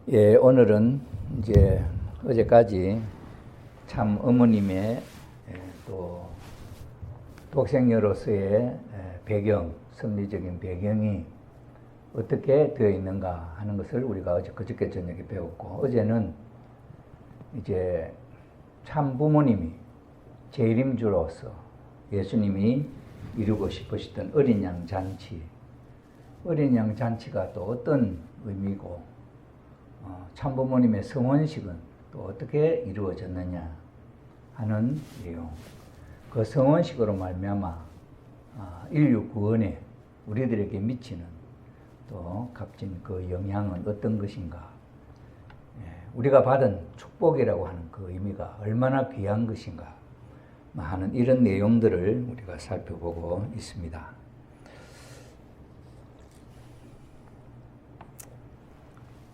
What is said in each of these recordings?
예, 오늘은 이제 어제까지 참 어머님의 또 독생녀로서의 배경, 섭리적인 배경이 어떻게 되어 있는가 하는 것을 우리가 그저께 저녁에 배웠고, 어제는 이제 참 부모님이 재림주로서 예수님이 이루고 싶으시던 어린 양 잔치, 어린 양 잔치가 또 어떤 의미고, 참부모님의 성원식은 또 어떻게 이루어졌느냐 하는 내용, 그 성원식으로 말미암아 인류 구원에 우리들에게 미치는 또 값진 그 영향은 어떤 것인가, 우리가 받은 축복이라고 하는 그 의미가 얼마나 귀한 것인가 하는 이런 내용들을 우리가 살펴보고 있습니다.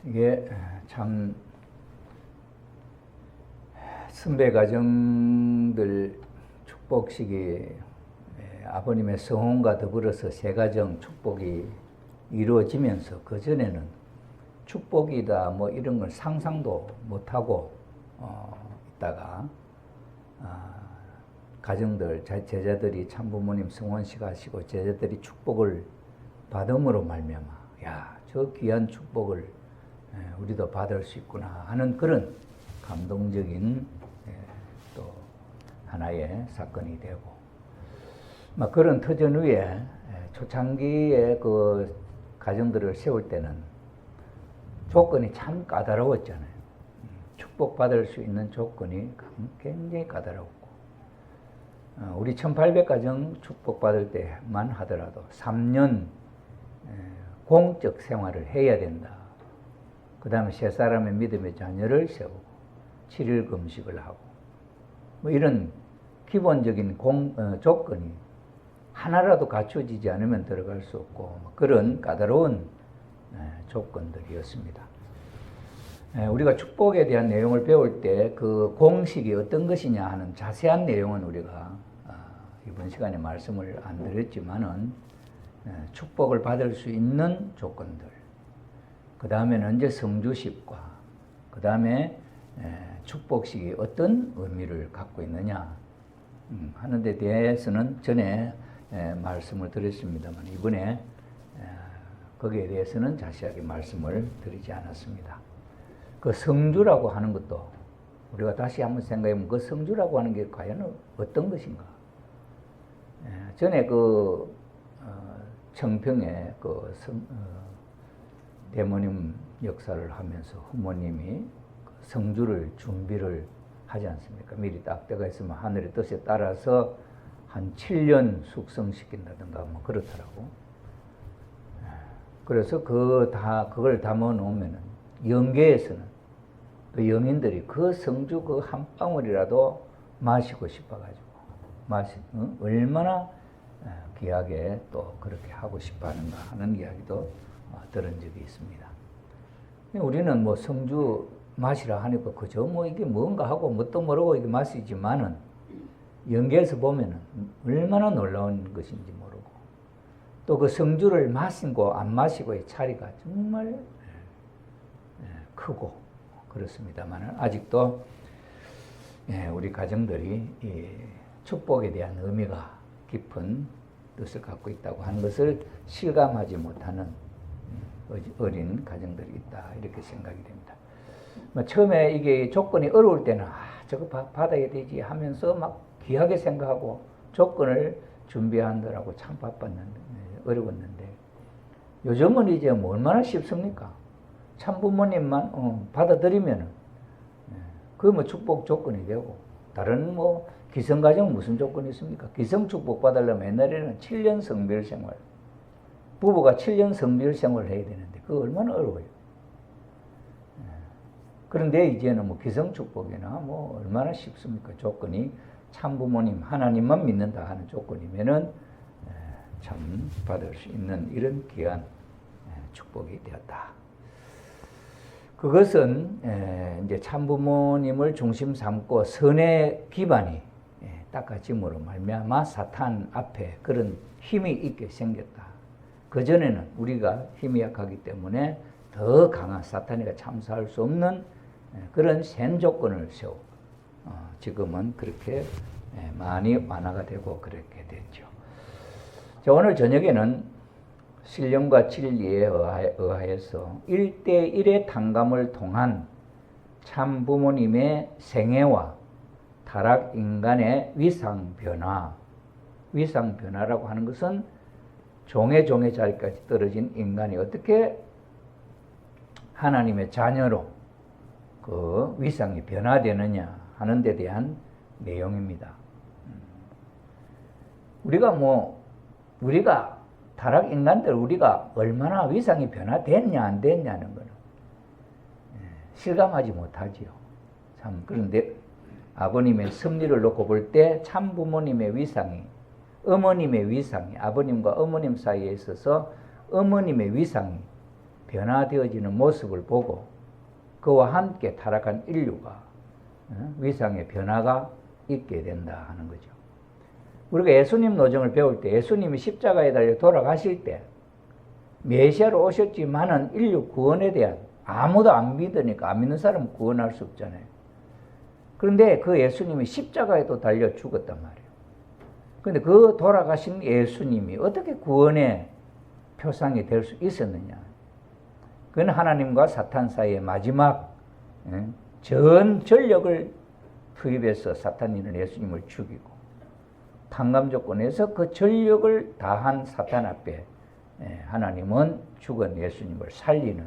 이게 참 선배 가정들 축복식이 아버님의 성혼과 더불어서 세 가정 축복이 이루어지면서 그 전에는 축복이다 뭐 이런 걸 상상도 못하고 있다가 가정들 제자들이 참부모님 성혼식 하시고 제자들이 축복을 받음으로 말미암아 저 귀한 축복을 우리도 받을 수 있구나 하는 그런 감동적인 또 하나의 사건이 되고, 그런 터전 위에 초창기에 그 가정들을 세울 때는 조건이 참 까다로웠잖아요. 축복받을 수 있는 조건이 굉장히 까다롭고, 우리 1800가정 축복받을 때만 하더라도 3년 공적 생활을 해야 된다. 그 다음에 세 사람의 믿음의 자녀를 세우고 7일 금식을 하고 뭐 이런 기본적인 조건이 하나라도 갖춰지지 않으면 들어갈 수 없고 그런 까다로운 조건들이었습니다. 우리가 축복에 대한 내용을 배울 때 그 공식이 어떤 것이냐 하는 자세한 내용은 우리가 이번 시간에 말씀을 안 드렸지만은 축복을 받을 수 있는 조건들, 그 다음에는 이제 성주식과 그 다음에 축복식이 어떤 의미를 갖고 있느냐 하는 데 대해서는 전에 말씀을 드렸습니다만 이번에 거기에 대해서는 자세하게 말씀을 드리지 않았습니다. 그 성주라고 하는 것도 우리가 다시 한번 생각해보면 그 성주라고 하는 게 과연 어떤 것인가. 전에 그 청평에 그 대모님 역사를 하면서 부모님이 성주를 준비를 하지 않습니까? 미리 딱 때가 있으면 하늘의 뜻에 따라서 한 7년 숙성시킨다든가 뭐 그렇더라고. 그래서 그걸 담아 놓으면은 영계에서는 그 영인들이 그 성주 그 한 방울이라도 마시고 싶어가지고 얼마나 귀하게 또 그렇게 하고 싶어 하는가 하는 이야기도 들은 적이 있습니다. 우리는 뭐 성주 마시라 하니까 그저 뭐 이게 뭔가 하고 뭣도 모르고 이게 마시지만은 영계에서 보면은 얼마나 놀라운 것인지 모르고 또 그 성주를 마시고 안 마시고의 차이가 정말 크고 그렇습니다만은 아직도 우리 가정들이 이 축복에 대한 의미가 깊은 뜻을 갖고 있다고 하는 것을 실감하지 못하는 어린 가정들이 있다 이렇게 생각이 됩니다. 처음에 이게 조건이 어려울 때는 저거 받아야 되지 하면서 막 귀하게 생각하고 조건을 준비하느라고 참 바빴는데 어려웠는데 요즘은 이제 뭐 얼마나 쉽습니까? 참부모님만 받아들이면은 그게 뭐 축복 조건이 되고, 다른 뭐 기성가정 무슨 조건이 있습니까? 기성축복 받으려면 옛날에는 7년 성별 생활, 부부가 7년 성별 생활을 해야 되는데 그거 얼마나 어려워요. 그런데 이제는 뭐 기성축복이나 뭐 얼마나 쉽습니까? 조건이 참부모님 하나님만 믿는다 하는 조건이면은 참 받을 수 있는 이런 귀한 축복이 되었다. 그것은 이제 참부모님을 중심 삼고 선의 기반이 닦아짐으로 말미암아 사탄 앞에 그런 힘이 있게 생겼다. 그전에는 우리가 힘이 약하기 때문에 더 강한 사탄이가 참사할 수 없는 그런 센 조건을 세우고 지금은 그렇게 많이 완화가 되고 그렇게 됐죠. 자, 오늘 저녁에는 신령과 진리에 의하여서 1대1의 탕감을 통한 참 부모님의 생애와 타락 인간의 위상 변화라고 하는 것은 종의 자리까지 떨어진 인간이 어떻게 하나님의 자녀로 그 위상이 변화되느냐 하는 데 대한 내용입니다. 우리가 타락 인간들 우리가 얼마나 위상이 변화됐냐 안 됐냐는 것은 실감하지 못하지요. 참 그런데 아버님의 섭리를 놓고 볼 때 참 부모님의 위상이 어머님의 위상이 아버님과 어머님 사이에 있어서 어머님의 위상이 변화되어지는 모습을 보고 그와 함께 타락한 인류가 위상의 변화가 있게 된다 하는 거죠. 우리가 예수님 노정을 배울 때 예수님이 십자가에 달려 돌아가실 때 메시아로 오셨지만은 인류 구원에 대한 아무도 안 믿으니까 안 믿는 사람은 구원할 수 없잖아요. 그런데 그 예수님이 십자가에도 달려 죽었단 말이에요. 그런데 그 돌아가신 예수님이 어떻게 구원의 표상이 될 수 있었느냐. 그건 하나님과 사탄 사이의 마지막 전 전력을 투입해서 사탄이는 예수님을 죽이고 탕감 조건에서 그 전력을 다한 사탄 앞에 하나님은 죽은 예수님을 살리는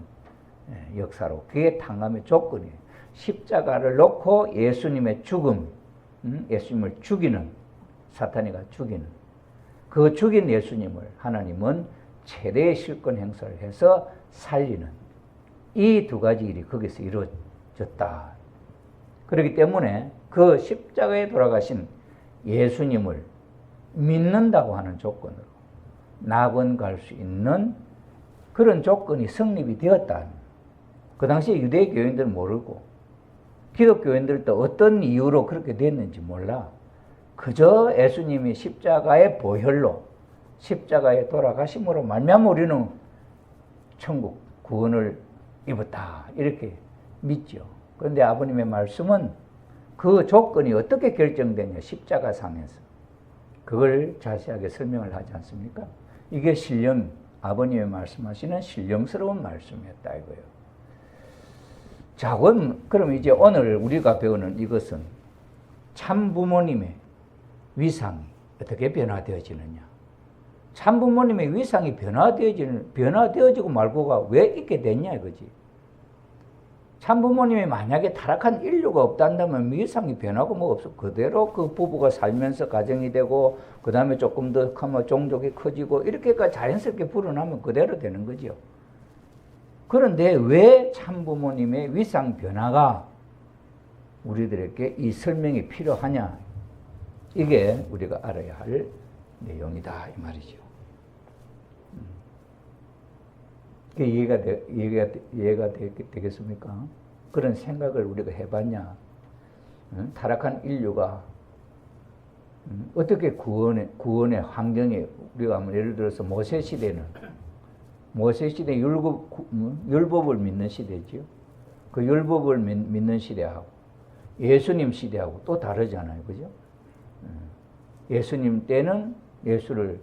역사로 그게 탕감의 조건이에요. 십자가를 놓고 예수님의 죽음, 예수님을 죽이는 사탄이가 죽이는 그 죽인 예수님을 하나님은 최대의 실권 행사를 해서 살리는 이 두 가지 일이 거기서 이루어졌다. 그렇기 때문에 그 십자가에 돌아가신 예수님을 믿는다고 하는 조건으로 낙원 갈 수 있는 그런 조건이 성립이 되었다. 그 당시에 유대 교인들은 모르고 기독교인들도 어떤 이유로 그렇게 됐는지 몰라. 그저 예수님이 십자가의 보혈로 십자가에 돌아가심으로 말미암아 우리는 천국 구원을 입었다 이렇게 믿죠. 그런데 아버님의 말씀은 그 조건이 어떻게 결정되냐 십자가상에서 그걸 자세하게 설명을 하지 않습니까? 이게 아버님의 말씀하시는 신령스러운 말씀이었다 이거예요. 자, 그럼 이제 오늘 우리가 배우는 이것은 참 부모님의 위상이 어떻게 변화되어지느냐. 참 부모님의 위상이 변화되어지고 말고가 왜 있게 됐냐 이거지. 참 부모님이 만약에 타락한 인류가 없단다면 위상이 변하고 뭐 없어. 그대로 그 부부가 살면서 가정이 되고 그 다음에 조금 더 크면 종족이 커지고 이렇게까지 자연스럽게 불어나면 그대로 되는 거죠. 그런데 왜 참 부모님의 위상 변화가 우리들에게 이 설명이 필요하냐. 이게 우리가 알아야 할 내용이다 이 말이죠. 이해가 되겠습니까? 그런 생각을 우리가 해봤냐? 타락한 인류가 어떻게 구원의 환경에 우리가 한번 예를 들어서 모세 시대 율법을 믿는 시대죠. 그 율법을 믿는 시대하고 예수님 시대하고 또 다르잖아요, 그죠? 예수님 때는 예수를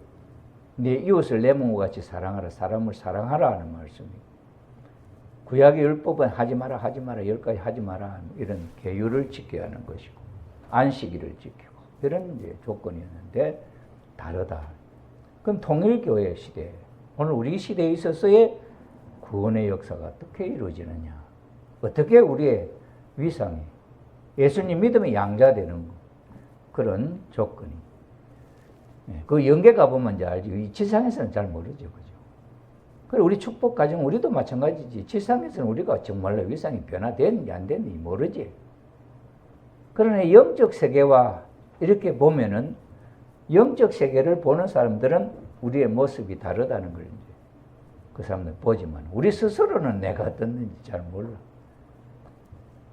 네 이웃을 내 몸과 같이 사랑하라, 사람을 사랑하라 하는 말씀이고 구약의 율법은 하지 마라, 10가지 하지 마라 이런 계율을 지켜야 하는 것이고 안식일을 지키고 이런 이제 조건이었는데 다르다. 그럼 통일교회 시대, 오늘 우리 시대에 있어서의 구원의 역사가 어떻게 이루어지느냐? 어떻게 우리의 위상이 예수님 믿으면 양자되는 그런 조건이. 그 연계 가보면 이제 알죠. 이 지상에서는 잘 모르죠. 그죠? 그리고 우리 축복 가정, 우리도 마찬가지지. 지상에서는 우리가 정말로 위상이 변화됐는지 안 됐는지 모르지. 그러나 영적 세계와 이렇게 보면은 영적 세계를 보는 사람들은 우리의 모습이 다르다는 걸 이제 그 사람들 보지만 우리 스스로는 내가 어떻는지 잘 몰라.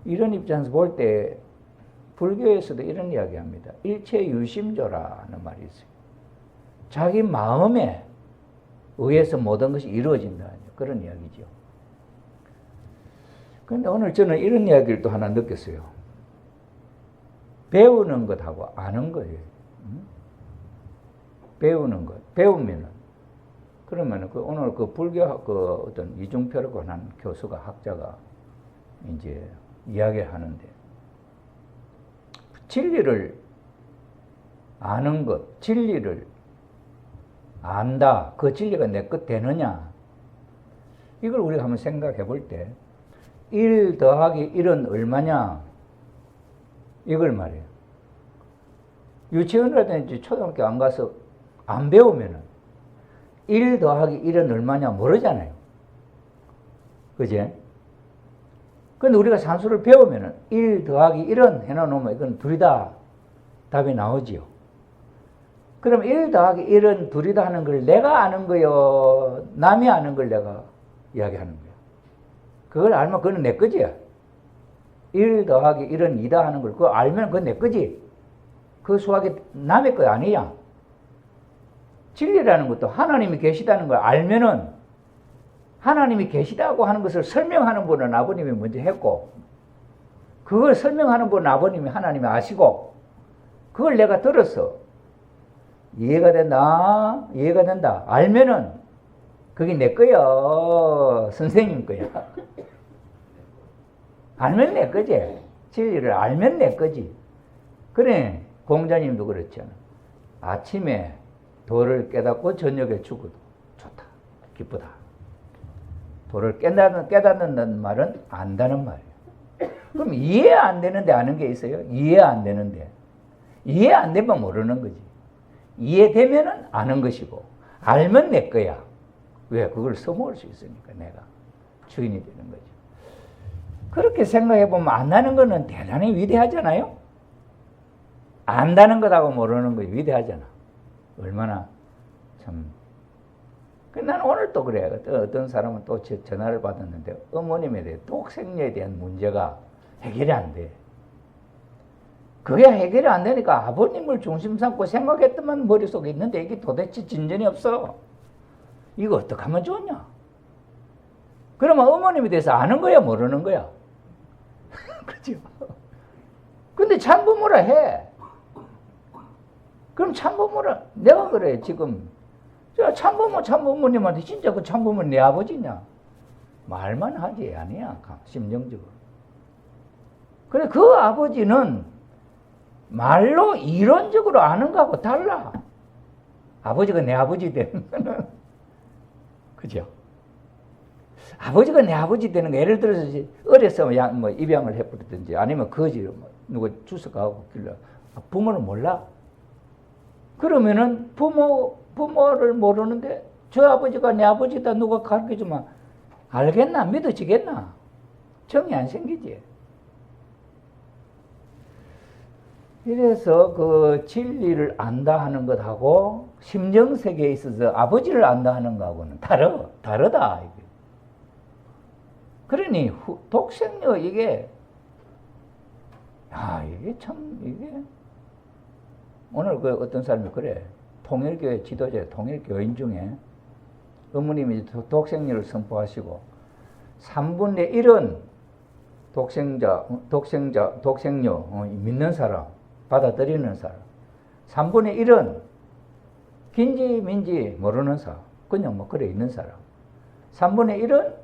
이런 입장에서 볼 때 불교에서도 이런 이야기 합니다. 일체유심조라는 말이 있어요. 자기 마음에 의해서 모든 것이 이루어진다. 그런 이야기죠. 근데 오늘 저는 이런 이야기를 또 하나 느꼈어요. 배우는 것하고 아는 거예요. 배우는 것. 배우면은. 그러면은 오늘 불교 어떤 이중표라고 하는 교수가, 학자가 이제 이야기를 하는데, 진리를 아는 것, 진리를 안다. 그 진리가 내 것 되느냐? 이걸 우리가 한번 생각해 볼 때, 1 더하기 1은 얼마냐? 이걸 말해요. 유치원이라든지 초등학교 안 가서 안 배우면은 1 더하기 1은 얼마냐 모르잖아요. 그지? 근데 우리가 산수를 배우면은 1 더하기 1은 해놓으면 이건 둘이다 답이 나오지요. 그럼 1 더하기 1은 둘이다 하는 걸 내가 아는 거요? 남이 아는 걸 내가 이야기하는 거야? 그걸 알면 그건 내 거지. 1 더하기 1은 2다 하는 걸 그거 알면 그건 내 거지. 그 수학이 남의 거 아니야. 진리라는 것도 하나님이 계시다는 걸 알면은 하나님이 계시다고 하는 것을 설명하는 분은 아버님이 먼저 했고, 그걸 설명하는 분은 아버님이 하나님이 아시고, 그걸 내가 들었어. 이해가 된다. 이해가 된다. 알면은 그게 내 거야. 선생님 거야. 알면 내 거지. 진리를 알면 내 거지. 그래, 공자님도 그랬잖아. 아침에 도를 깨닫고 저녁에 죽어도 좋다. 기쁘다. 도를 깨닫는다는 말은 안다는 말이에요. 그럼 이해 안 되는데 아는 게 있어요? 이해 안 되는데. 이해 안 되면 모르는 거지. 이해되면은 아는 것이고, 알면 내 거야. 왜? 그걸 써먹을 수 있으니까 내가 주인이 되는 거죠. 그렇게 생각해보면 안다는 거는 대단히 위대하잖아요? 안다는 것하고 모르는 거 위대하잖아. 얼마나 참. 나는 오늘 또 그래. 어떤 사람은 또 전화를 받았는데 어머님에 대해 독생녀에 대한 문제가 해결이 안 돼. 그게 해결이 안 되니까 아버님을 중심 삼고 생각했더만 머릿속에 있는데 이게 도대체 진전이 없어. 이거 어떻게 하면 좋냐? 그러면 어머님에 대해서 아는 거야, 모르는 거야? 그죠? 근데 참부모라 해. 그럼 참부모라, 내가 그래, 지금. 참부모님한테 진짜 그 참부모는 내 아버지냐? 말만 하지, 아니야, 심정적으로. 그래, 그 아버지는 말로 이론적으로 아는 거하고 달라. 아버지가 내 아버지 되는 거는. 그죠? 아버지가 내 아버지 되는 거, 예를 들어서 어려서 입양을 해버리든지 아니면 거지, 누가 주워가고 길러. 부모는 몰라? 그러면은 부모를 모르는데 저 아버지가 내 아버지다 누가 가르쳐주면 알겠나? 믿어지겠나? 정이 안 생기지. 이래서 그 진리를 안다 하는 것하고 심정세계에 있어서 아버지를 안다 하는 것하고는 다르다. 이게. 그러니 독생녀 이게 참 이게 오늘 그 어떤 사람이 그래. 통일교회 지도자, 통일교인 중에 어머님이 독생녀를 선포하시고 3분의 1은 독생녀 믿는 사람, 받아들이는 사람. 3분의 1은 긴지 민지 모르는 사람, 그냥 뭐 그래 있는 사람. 3분의 1은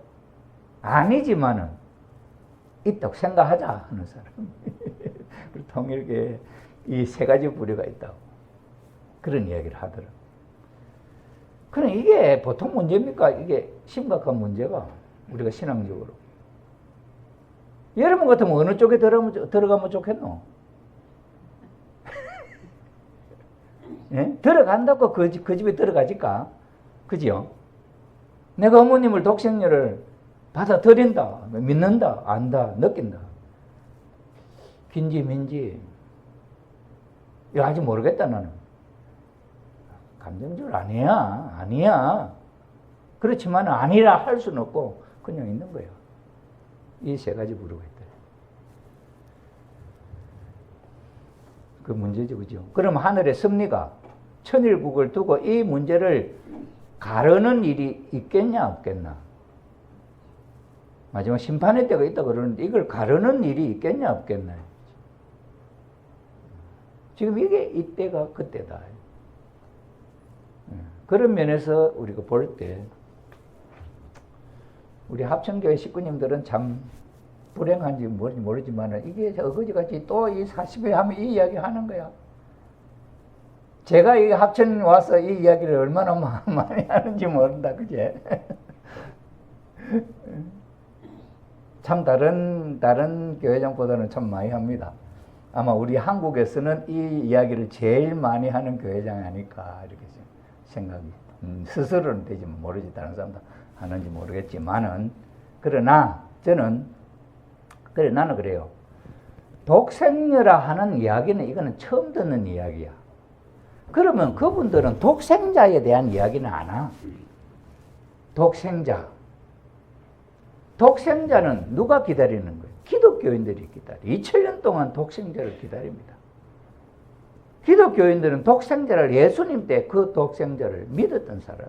아니지만은 있다고 생각하자 하는 사람. 통일교회 이 세 가지 부류가 있다고 그런 이야기를 하더라고요. 그럼 이게 보통 문제입니까? 이게 심각한 문제가 우리가 신앙적으로. 여러분 같으면 어느 쪽에 들어가면 좋겠노? 예? 들어간다고 그 집에 들어가질까? 그지요? 내가 어머님을 독생녀를 받아들인다, 믿는다, 안다, 느낀다. 긴지 민지 이거 아직 모르겠다 나는. 감정적으로 아니야. 그렇지만 아니라 할 수는 없고 그냥 있는 거예요. 이 세 가지 부류가 있다. 그 문제죠, 그죠? 그럼 하늘의 섭리가 천일국을 두고 이 문제를 가르는 일이 있겠냐 없겠나? 마지막 심판의 때가 있다 그러는데 이걸 가르는 일이 있겠냐 없겠나. 지금 이게 이때가 그때다. 그런 면에서 우리가 볼 때 우리 합천교회 식구님들은 참 불행한지 모르지만 이게 어거지같이 또 이 40회 하면 이 이야기 하는 거야. 제가 이 합천 와서 이 이야기를 얼마나 많이 하는지 모른다, 그제? 참 다른 교회장보다는 참 많이 합니다. 아마 우리 한국에서는 이 이야기를 제일 많이 하는 교회장이 아닐까 이렇게 생각이. 스스로는 되지만 모르지 다른 사람도 하는지 모르겠지만은 그러나 나는 그래요. 독생녀라 하는 이야기는 이거는 처음 듣는 이야기야. 그러면 그분들은 독생자에 대한 이야기는 안 하. 독생자는 누가 기다리는 거예요? 기독교인들이 기다려. 2000년 동안 독생자를 기다립니다. 기독교인들은 독생자를 예수님 때 그 독생자를 믿었던 사람.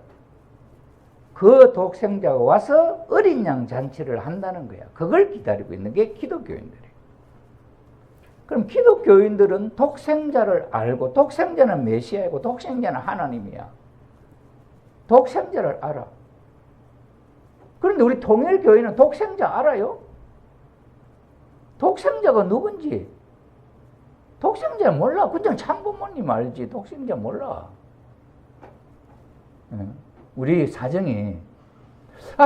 그 독생자가 와서 어린 양 잔치를 한다는 거야. 그걸 기다리고 있는 게 기독교인들이에요. 그럼 기독교인들은 독생자를 알고 독생자는 메시아이고 독생자는 하나님이야. 독생자를 알아. 그런데 우리 통일교회는 독생자 알아요? 독생자가 누군지 독생자 몰라. 그냥 참부모님 알지 독생자 몰라. 우리 사정이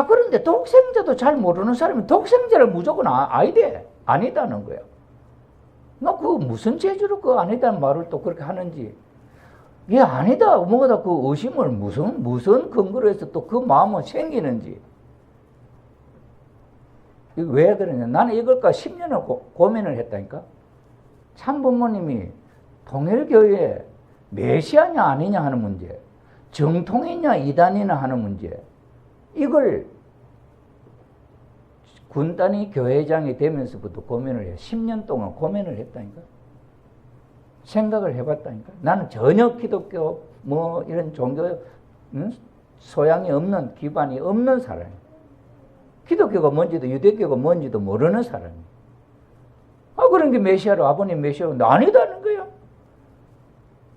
그런데 독생자도 잘 모르는 사람이 독생자를 무조건 아니다는 거야. 나 그거 무슨 재주로 그 아니다는 말을 또 그렇게 하는지. 얘 아니다 뭐다 그 의심을 무슨 근거로 해서 또 그 마음은 생기는지. 왜 그러냐. 나는 이걸까 10년을 고민을 했다니까. 참부모님이 통일교회 메시아냐 아니냐 하는 문제, 정통이냐 이단이냐 하는 문제, 이걸 군단위 교회장이 되면서부터 고민을 해. 10년 동안 고민을 했다니까. 생각을 해봤다니까. 나는 전혀 기독교 이런 종교 소양이 없는, 기반이 없는 사람이야. 기독교가 뭔지도 유대교가 뭔지도 모르는 사람이야. 그런 게 메시아로, 아버님 메시아로 아니다는 거야.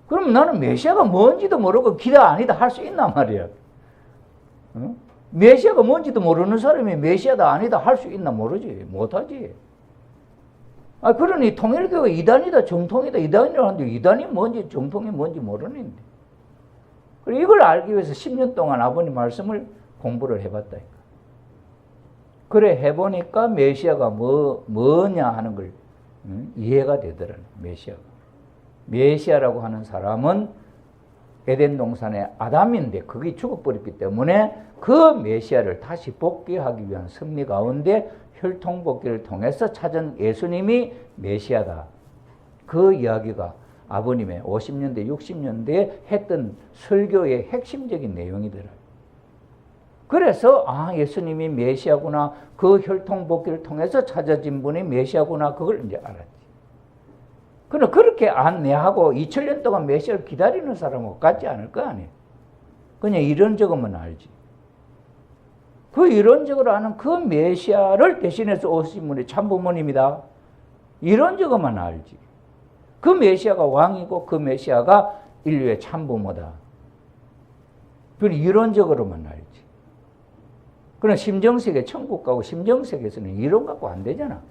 그럼 나는 메시아가 뭔지도 모르고 기다 아니다 할 수 있단 말이야. 메시아가 뭔지도 모르는 사람이 메시아다 아니다 할 수 있나 모르지. 못하지. 그러니 통일교가 이단이다 정통이다 이단이라 하는데 이단이 뭔지 정통이 뭔지 모르는데. 그리고 이걸 알기 위해서 10년 동안 아버님 말씀을 공부를 해봤다니까. 그래 해보니까 메시아가 뭐냐 하는 걸 이해가 되더라고요. 메시아라고 하는 사람은 에덴 동산의 아담인데 그게 죽어버렸기 때문에 그 메시아를 다시 복귀하기 위한 승리 가운데 혈통복귀를 통해서 찾은 예수님이 메시아다. 그 이야기가 아버님의 50년대 60년대에 했던 설교의 핵심적인 내용이더라고요. 그래서 예수님이 메시아구나, 그 혈통복귀를 통해서 찾아진 분이 메시아구나, 그걸 이제 알았지. 그러나 그렇게 안내하고 2000년 동안 메시아를 기다리는 사람은 같지 않을 거 아니에요. 그냥 이런저것만 알지. 그 이런저걸 아는 그 메시아를 대신해서 오신 분이 참부모님이다. 이런저것만 알지. 그 메시아가 왕이고 그 메시아가 인류의 참부모다. 그건 이론적으로만 알지. 그러나 심정세계, 천국 가고 심정세계에서는 이론 갖고 안 되잖아.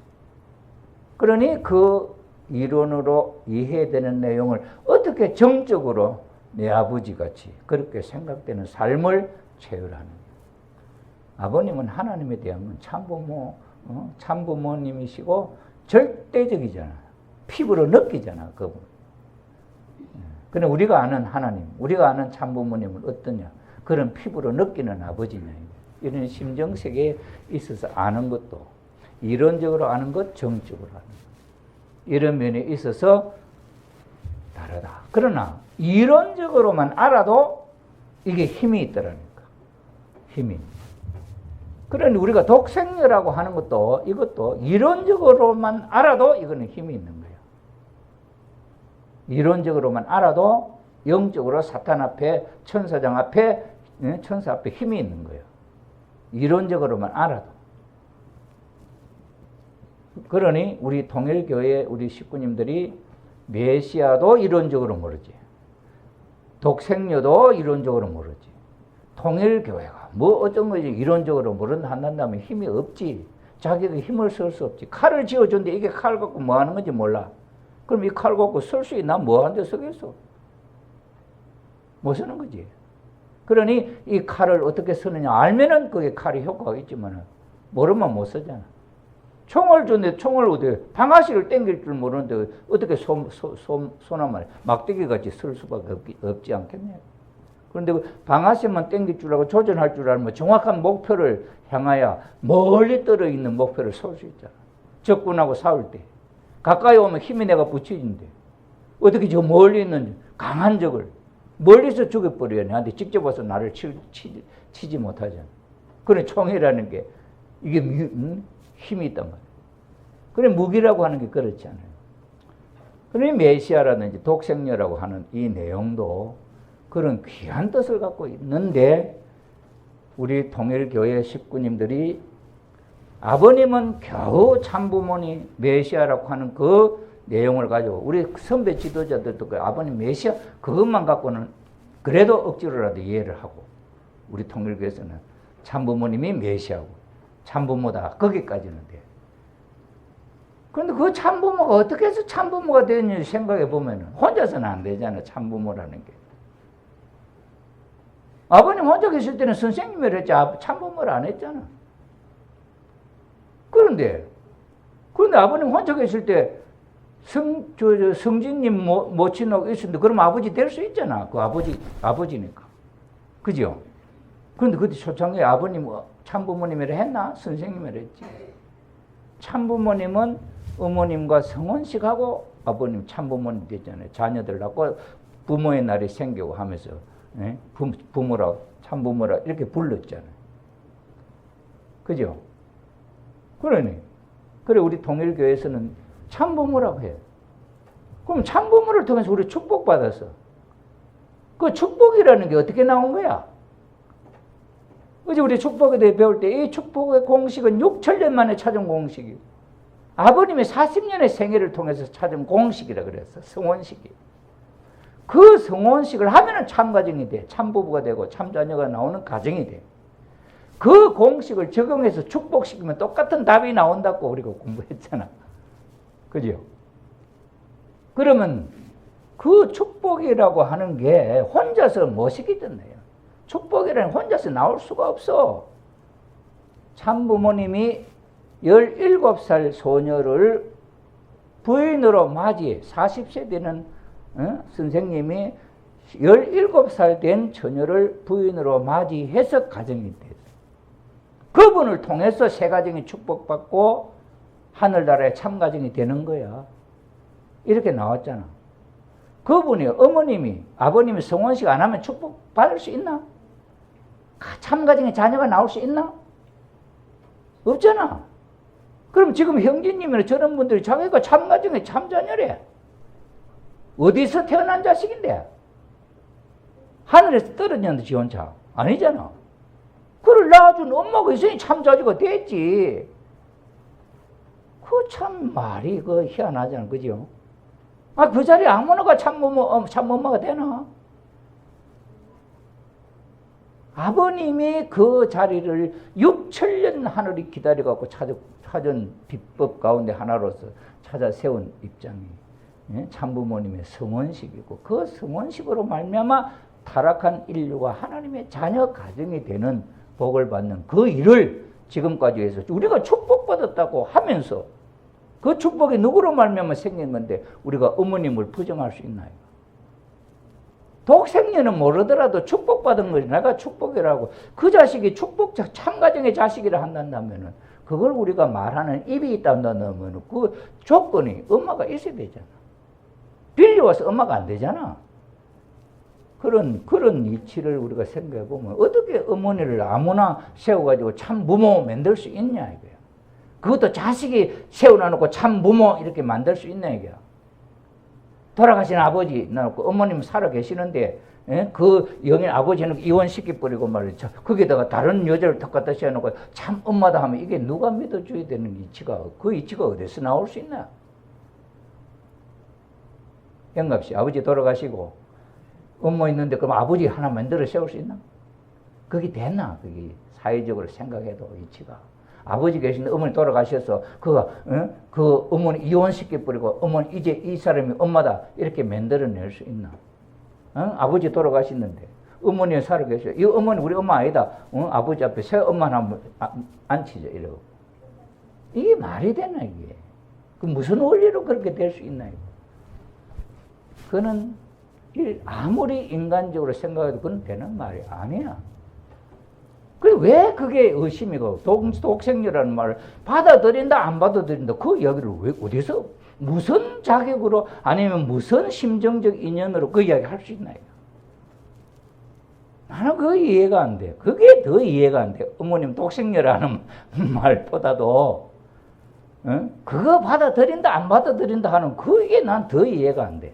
그러니 그 이론으로 이해되는 내용을 어떻게 정적으로 내 아버지 같이 그렇게 생각되는 삶을 체험하는 거예요. 아버님은 하나님에 대한 건 참부모님이시고 절대적이잖아. 피부로 느끼잖아, 그분. 그런데 우리가 아는 하나님, 우리가 아는 참부모님은 어떠냐? 그런 피부로 느끼는 아버지냐. 이런 심정세계에 있어서 아는 것도 이론적으로 아는 것, 정적으로 아는 것. 이런 면에 있어서 다르다. 그러나 이론적으로만 알아도 이게 힘이 있더라니까. 힘이. 그러니 우리가 독생녀라고 하는 것도 이것도 이론적으로만 알아도 이거는 힘이 있는 거예요. 이론적으로만 알아도 영적으로 사탄 앞에, 천사장 앞에, 천사 앞에 힘이 있는 거예요. 이론적으로만 알아도. 그러니 우리 통일교회 우리 식구님들이 메시아도 이론적으로 모르지. 독생녀도 이론적으로 모르지. 통일교회가 뭐 어떤 거지 이론적으로 모른다 한다면 힘이 없지. 자기가 힘을 쓸 수 없지. 칼을 쥐어줬는데 이게 칼 갖고 뭐 하는 건지 몰라. 그럼 이 칼 갖고 쓸 수 있나? 뭐 하는데 쓰겠어? 못 쓰는 거지. 그러니 이 칼을 어떻게 쓰느냐 알면은 그게 칼이 효과가 있지만 모르면 못 쓰잖아. 총을 줬는데 총을 어떻게 방아쇠를 당길 줄 모르는데 어떻게 소나무 막대기 같이 쓸 수밖에 없지 않겠냐. 그런데 그 방아쇠만 당길 줄 알고 조준할 줄 알면 정확한 목표를 향하여 멀리 떨어 있는 목표를 쏠 수 있잖아. 적군하고 싸울 때 가까이 오면 힘이 내가 붙여진대. 어떻게 저 멀리 있는 강한 적을 멀리서 죽여버려야 내한테 직접 와서 나를 치지 못하잖아. 그래 총이라는 게 이게 힘이 있단 말이야. 그래 무기라고 하는 게 그렇지 않아요. 그러니 메시아라든지 독생녀라고 하는 이 내용도 그런 귀한 뜻을 갖고 있는데 우리 통일교회 식구님들이 아버님은 겨우 참부모니 메시아라고 하는 그 내용을 가지고 우리 선배 지도자들도 그 아버님 메시아 그것만 갖고는 그래도 억지로라도 이해를 하고 우리 통일교회에서는 참부모님이 메시아고 참부모다 거기까지는 돼. 그런데 그 참부모가 어떻게 해서 참부모가 되는지 생각해 보면 혼자서는 안 되잖아. 참부모라는 게. 아버님 혼자 계실 때는 선생님을 했지 참부모를 안 했잖아. 그런데 아버님 혼자 계실 때 성진님 모친하고 있었는데 그럼 아버지 될 수 있잖아. 그 아버지니까. 그죠? 그런데 그때 초창기에 아버님 참부모님이라 했나? 선생님이라 했지. 참부모님은 어머님과 성혼식하고 아버님 참부모님 됐잖아요. 자녀들 낳고 부모의 날이 생기고 하면서 부모라 참부모라 이렇게 불렀잖아요. 그죠? 그러니 그래 우리 통일교회에서는 참부모라고 해요. 그럼 참부모를 통해서 우리 축복받았어. 그 축복이라는 게 어떻게 나온 거야? 어제 우리 축복에 대해 배울 때 이 축복의 공식은 6천년 만에 찾은 공식이에요. 아버님의 40년의 생애를 통해서 찾은 공식이라 그랬어. 성혼식이. 그 성혼식을 하면은 참가정이 돼. 참부부가 되고 참자녀가 나오는 가정이 돼. 그 공식을 적용해서 축복시키면 똑같은 답이 나온다고 우리가 공부했잖아. 그죠? 그러면 그 축복이라고 하는 게 혼자서 못 시키던데요. 축복이라는 혼자서 나올 수가 없어. 참부모님이 17살 소녀를 부인으로 맞이해 40세 되는 선생님이 17살 된 처녀를 부인으로 맞이해서 가정이 됐어요. 그분을 통해서 새 가정이 축복받고 하늘나라의 참가정이 되는 거야. 이렇게 나왔잖아. 그분이 어머님이 아버님이 성혼식 안 하면 축복받을 수 있나? 참가정에 자녀가 나올 수 있나? 없잖아. 그럼 지금 형제님이나 저런 분들이 자기가 참가정에 참자녀래. 어디서 태어난 자식인데? 하늘에서 떨어졌는데 지 혼자. 아니잖아. 그를 낳아준 엄마가 있으니 참자녀가 됐지. 그 참 말이 그 희한하잖아. 그죠? 그 자리에 아무나가 참엄마가 되나? 아버님이 그 자리를 6천년 하늘이 기다려갖고 찾은 비법 가운데 하나로서 찾아 세운 입장이 참부모님의 성혼식이고 그 성혼식으로 말미암아 타락한 인류가 하나님의 자녀 가정이 되는 복을 받는 그 일을 지금까지 해서 우리가 축복받았다고 하면서 그 축복이 누구로 말미암아 생긴 건데 우리가 어머님을 부정할 수 있나요? 독생녀는 모르더라도 축복받은 것이 내가 축복이라고 그 자식이 참가정의 자식이라 한다면 그걸 우리가 말하는 입이 있다면 그 조건이 엄마가 있어야 되잖아. 빌려와서 엄마가 안 되잖아. 그런 이치를 우리가 생각해 보면 어떻게 어머니를 아무나 세워가지고 참부모 만들 수 있냐 이거야. 그것도 자식이 세워놔놓고 참부모 이렇게 만들 수 있냐 이거야. 돌아가신 아버지 놔놓고 어머님 살아 계시는데 예? 그 영인 아버지는 이혼시켜버리고 말이죠. 거기다가 다른 여자를 턱 갖다 씌워놓고 참 엄마다 하면 이게 누가 믿어줘야 되는 이치가, 그 이치가 어디서 나올 수 있나? 영갑씨, 아버지 돌아가시고 엄마 있는데 그럼 아버지 하나 만들어 세울 수 있나? 그게 됐나? 그게 사회적으로 생각해도 이치가. 아버지 계신데 어머니 돌아가셔서 그 어머니 이혼시켜버리고 어머니 이제 이 사람이 엄마다 이렇게 만들어낼 수 있나? 아버지 돌아가시는데 어머니 살아계셔. 이 어머니 우리 엄마 아니다. 아버지 앞에 새 엄마 하나 앉히죠. 이러고. 이게 말이 되나 이게? 그 무슨 원리로 그렇게 될 수 있나? 그는 아무리 인간적으로 생각해도 그건 되는 말이 아니야. 그래 왜 그게 의심이고 독생녀라는 말을 받아들인다 안 받아들인다 그 이야기를 왜 어디서 무슨 자격으로 아니면 무슨 심정적 인연으로 그 이야기 할 수 있나요? 나는 그 이해가 안 돼. 그게 더 이해가 안 돼. 어머님 독생녀라는 말보다도 그거 받아들인다 안 받아들인다 하는 그게 난 더 이해가 안 돼.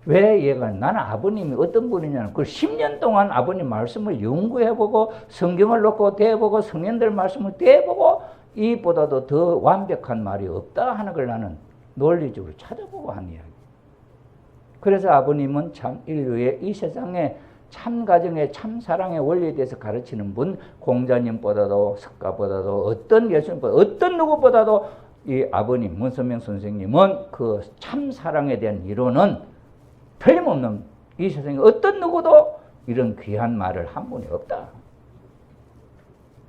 왜 이해가 안 돼? 나는 아버님이 어떤 분이냐는 그 10년 동안 아버님 말씀을 연구해보고 성경을 놓고 대보고 성년들 말씀을 대보고 이보다도 더 완벽한 말이 없다 하는 걸 나는 논리적으로 찾아보고 한 이야기. 그래서 아버님은 참 인류의 이 세상에 참 가정의 참 사랑의 원리에 대해서 가르치는 분, 공자님보다도 석가보다도 어떤 예수님보다 어떤 누구보다도 이 아버님 문선명 선생님은 그 참 사랑에 대한 이론은 틀림없는 이 세상에 어떤 누구도 이런 귀한 말을 한 분이 없다.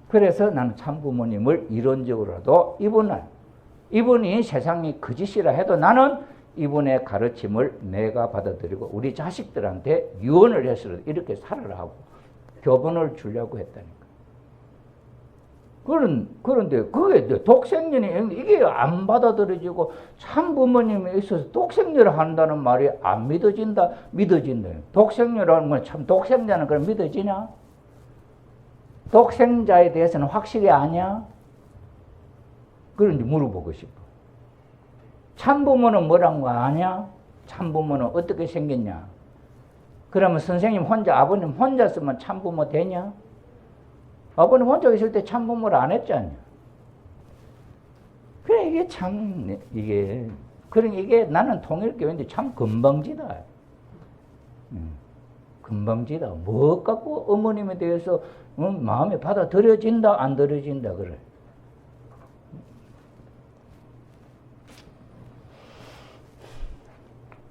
그래서 나는 참부모님을 이론적으로라도 이분이 세상이 거짓이라 해도 나는 이분의 가르침을 내가 받아들이고 우리 자식들한테 유언을 해서라도 이렇게 살아라 하고 교본을 주려고 했다니까. 그런데 그게 독생년이 이게 안 받아들여지고 참부모님에 있어서 독생녀를 한다는 말이 안 믿어진다. 독생녀라는 건 참 독생자는 그럼 믿어지냐? 독생자에 대해서는 확실히 아냐? 그런지 물어보고 싶어. 참부모는 뭐란 거 아냐? 참부모는 어떻게 생겼냐? 그러면 선생님 혼자 아버님 혼자 쓰면 참부모 되냐? 아버님 혼자 있을 때 참부모를 안 했잖아요. 그래, 이게 참, 이게 나는 통일교회인데 참 건방지다. 건방지다. 뭐 갖고 어머님에 대해서 마음에 받아들여진다, 안 들여진다, 그래.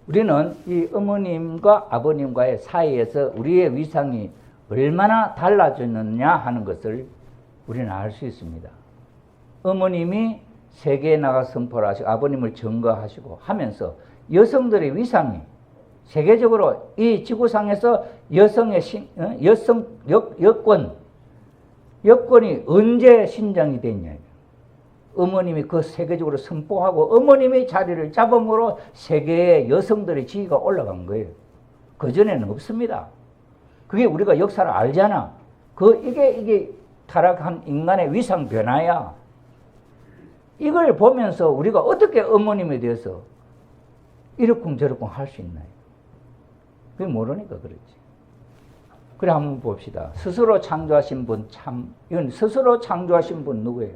우리는 이 어머님과 아버님과의 사이에서 우리의 위상이 얼마나 달라졌느냐 하는 것을 우리는 알 수 있습니다. 어머님이 세계에 나가 선포를 하시고 아버님을 증거하시고 하면서 여성들의 위상이 세계적으로 이 지구상에서 여성의 여권이 언제 신장이 됐냐. 어머님이 그 세계적으로 선포하고 어머님이 자리를 잡음으로 세계의 여성들의 지위가 올라간 거예요. 그전에는 없습니다. 그게 우리가 역사를 알잖아. 이게 타락한 인간의 위상 변화야. 이걸 보면서 우리가 어떻게 어머님에 대해서 이러쿵저러쿵 할 수 있나요? 그게 모르니까 그렇지. 그래, 한번 봅시다. 스스로 창조하신 분 이건 스스로 창조하신 분 누구예요?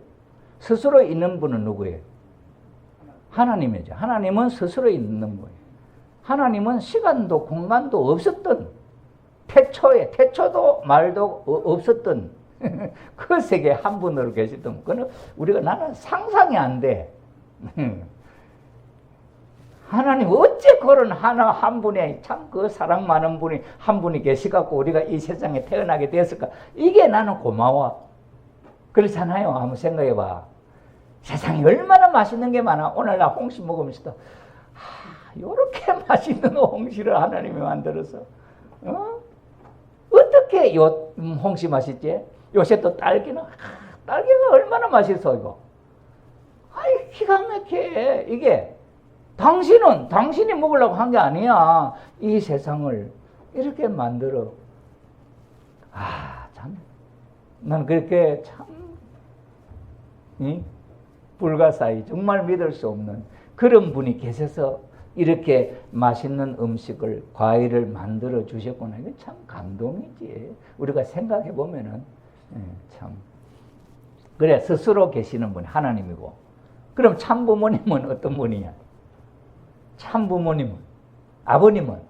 스스로 있는 분은 누구예요? 하나님이죠. 하나님은 스스로 있는 거예요. 하나님은 시간도 공간도 없었던 태초도 말도 없었던 그 세계 한 분으로 계시던 그는 우리가 나는 상상이 안 돼. 하나님 어째 그런 한 분이 참 그 사랑 많은 분이 한 분이 계시갖고 우리가 이 세상에 태어나게 됐을까? 이게 나는 고마워. 그렇잖아요. 한번 생각해봐. 세상에 얼마나 맛있는 게 많아. 오늘 나 홍시 먹으면서도 요렇게 맛있는 홍시를 하나님이 만들어서 어떻게 홍시 맛있지? 요새 또 딸기가 얼마나 맛있어 이거. 아이 기가 막혀. 이게 당신이 먹으려고 한 게 아니야. 이 세상을 이렇게 만들어. 참. 난 그렇게 참 불가사의 정말 믿을 수 없는 그런 분이 계셔서 이렇게 맛있는 음식을, 과일을 만들어 주셨구나. 이거 참 감동이지. 우리가 생각해 보면은 참. 그래, 스스로 계시는 분이 하나님이고. 그럼 참 부모님은 어떤 분이냐? 참 부모님은, 아버님은,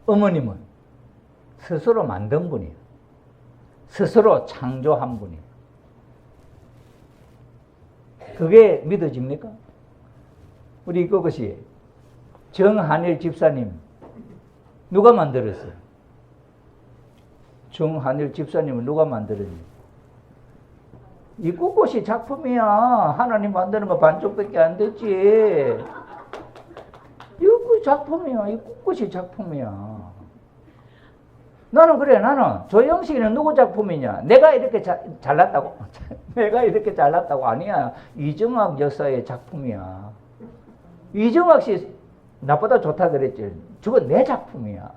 어머님은 스스로 만든 분이에요. 스스로 창조한 분이에요. 그게 믿어집니까? 우리 그것이 정한일 집사님 누가 만들었어요? 정한일 집사님은 누가 만들었니? 이 꿋꿋이 작품이야. 하나님 만드는 거 반쪽밖에 안 됐지. 이거 작품이야. 이 꿋꿋이 작품이야. 나는 그래. 나는 조영식이는 누구 작품이냐? 내가 이렇게 잘났다고? 내가 이렇게 잘났다고? 아니야. 이정학 여사의 작품이야. 이정학 씨 나보다 좋다 그랬지. 저건 내 작품이야.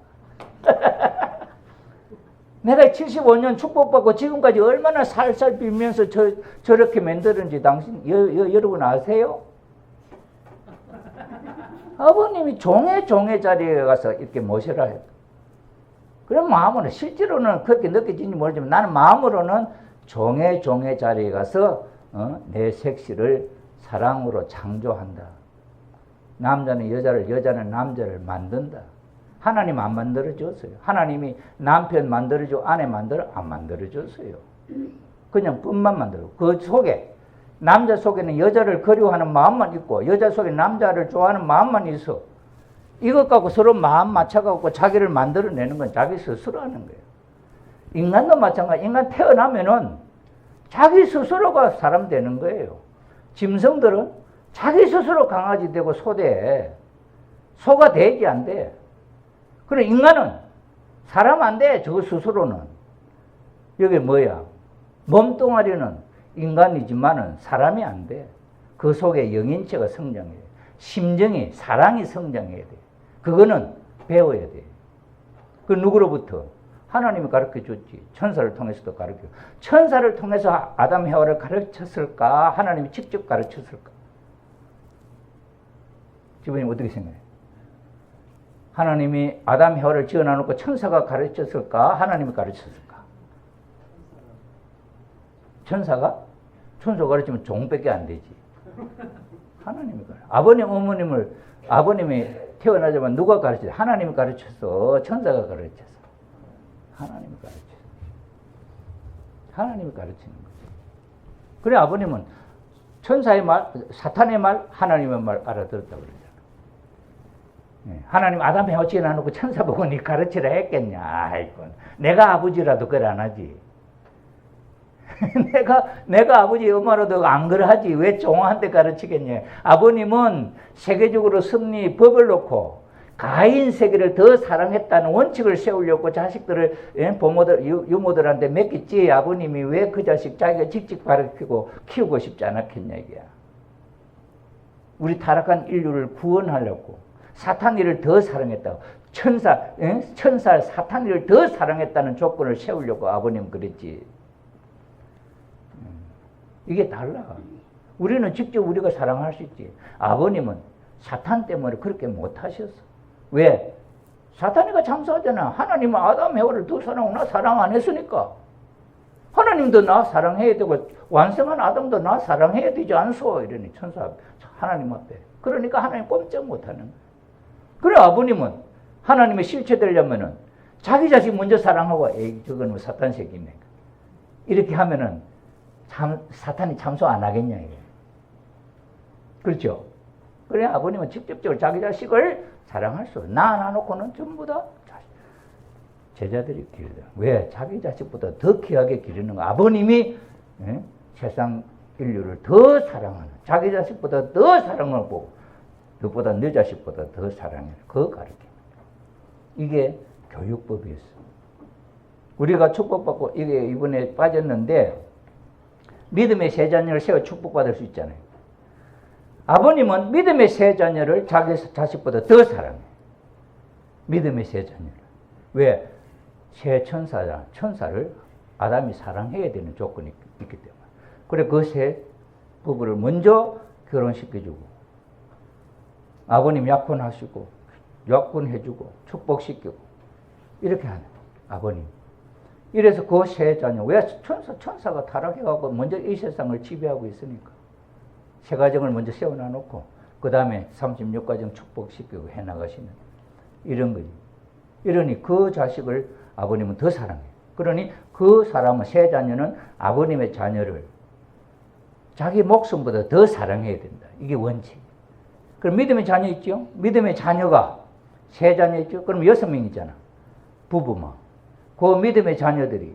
내가 75년 축복받고 지금까지 얼마나 살살 빌면서 저렇게 만들었는지 당신 여러분 아세요? 아버님이 종의 자리에 가서 이렇게 모셔라 했다. 그런 마음으로 실제로는 그렇게 느껴지는지 모르지만 나는 마음으로는 종의 자리에 가서 내 색시를 사랑으로 창조한다. 남자는 여자를, 여자는 남자를 만든다. 하나님 안 만들어줬어요. 하나님이 남편 만들어주고 아내 안 만들어줬어요. 그냥 뿐만 만들고 그 속에 남자 속에는 여자를 그리워하는 마음만 있고 여자 속에 남자를 좋아하는 마음만 있어. 이것 갖고 서로 마음 맞춰갖고 자기를 만들어내는 건 자기 스스로 하는 거예요. 인간도 마찬가지. 인간 태어나면은 자기 스스로가 사람 되는 거예요. 짐승들은 자기 스스로 강아지 되고 소 돼. 소가 되지 안 돼. 그래 인간은 사람 안 돼. 저 스스로는. 이게 뭐야? 몸뚱아리는 인간이지만은 사람이 안 돼. 그 속에 영인체가 성장해야 돼. 심정이, 사랑이 성장해야 돼. 그거는 배워야 돼. 그 누구로부터? 하나님이 가르쳐 줬지. 천사를 통해서도 가르쳐. 천사를 통해서 아담 해와를 가르쳤을까? 하나님이 직접 가르쳤을까? 지부님 어떻게 생각해? 하나님이 아담 해와를 지어놔놓고 천사가 가르쳤을까? 하나님이 가르쳤을까? 천사가? 천사가 가르치면 종밖에 안 되지. 하나님이 가르쳐. 아버님, 어머님을 아버님이 태어나자마자 누가 가르쳤어? 하나님이 가르쳤어? 천사가 가르쳤어? 하나님이 가르쳤어. 하나님이 가르치는 거지. 그래 아버님은 천사의 말, 사탄의 말, 하나님의 말 알아들었다고 그러잖아. 하나님 아담 해와 지어놔놓고 천사 보고 니 가르치라 했겠냐? 아이고, 내가 아버지라도 그걸 안 하지. 내가 아버지 엄마로도 안 그러하지. 왜 종한테 가르치겠냐. 아버님은 세계적으로 섭리 법을 놓고 가인 세계를 더 사랑했다는 원칙을 세우려고 자식들을 부모들 유모들한테 맡겼지. 아버님이 왜 그 자식 자기가 직접 가르치고 키우고 싶지 않았겠냐 이게야. 우리 타락한 인류를 구원하려고 사탄이를 더 사랑했다고. 천사 사탄이를 더 사랑했다는 조건을 세우려고 아버님 그랬지. 이게 달라. 우리는 직접 우리가 사랑할 수 있지. 아버님은 사탄 때문에 그렇게 못하셨어. 왜? 사탄이가 참소하잖아. 하나님은 아담 해와를 더 사랑하고 나 사랑 안 했으니까. 하나님도 나 사랑해야 되고 완성한 아담도 나 사랑해야 되지 않소? 이러니 천사 하나님 앞에. 그러니까 하나님 꼼짝 못하는 거야. 그래 아버님은 하나님의 실체 되려면은 자기 자식 먼저 사랑하고 에이 저건 뭐 사탄 새끼네. 이렇게 하면은 사탄이 참소 안 하겠냐 이게. 그렇죠? 그래 아버님은 직접적으로 자기 자식을 사랑할 수. 나 놓고는 전부 다 제자들이 기르다. 왜? 자기 자식보다 더 귀하게 기르는 거. 아버님이 세상 인류를 더 사랑하는. 자기 자식보다 더 사랑하고 너보다 내 자식보다 더 사랑해. 그거 가르쳐. 이게 교육법이었어. 우리가 축복받고 이게 이번에 빠졌는데 믿음의 세 자녀를 세워 축복받을 수 있잖아요. 아버님은 믿음의 세 자녀를 자기 자식보다 더 사랑해. 믿음의 세 자녀를. 왜? 세 천사를 아담이 사랑해야 되는 조건이 있기 때문에. 그래 그 세 부부를 먼저 결혼시켜주고 아버님 약혼하시고 약혼해주고 축복시키고 이렇게 하는 아버님. 이래서 그 세 자녀, 왜 천사가 타락해가고 먼저 이 세상을 지배하고 있으니까 세 가정을 먼저 세워놔놓고 그 다음에 36가정 축복시키고 해나가시는 이런 거지. 이러니 그 자식을 아버님은 더 사랑해요. 그러니 그 사람은, 세 자녀는 아버님의 자녀를 자기 목숨보다 더 사랑해야 된다. 이게 원칙. 그럼 믿음의 자녀 있죠? 믿음의 자녀가 세 자녀 있죠? 그럼 6명 있잖아. 부부만. 그 믿음의 자녀들이,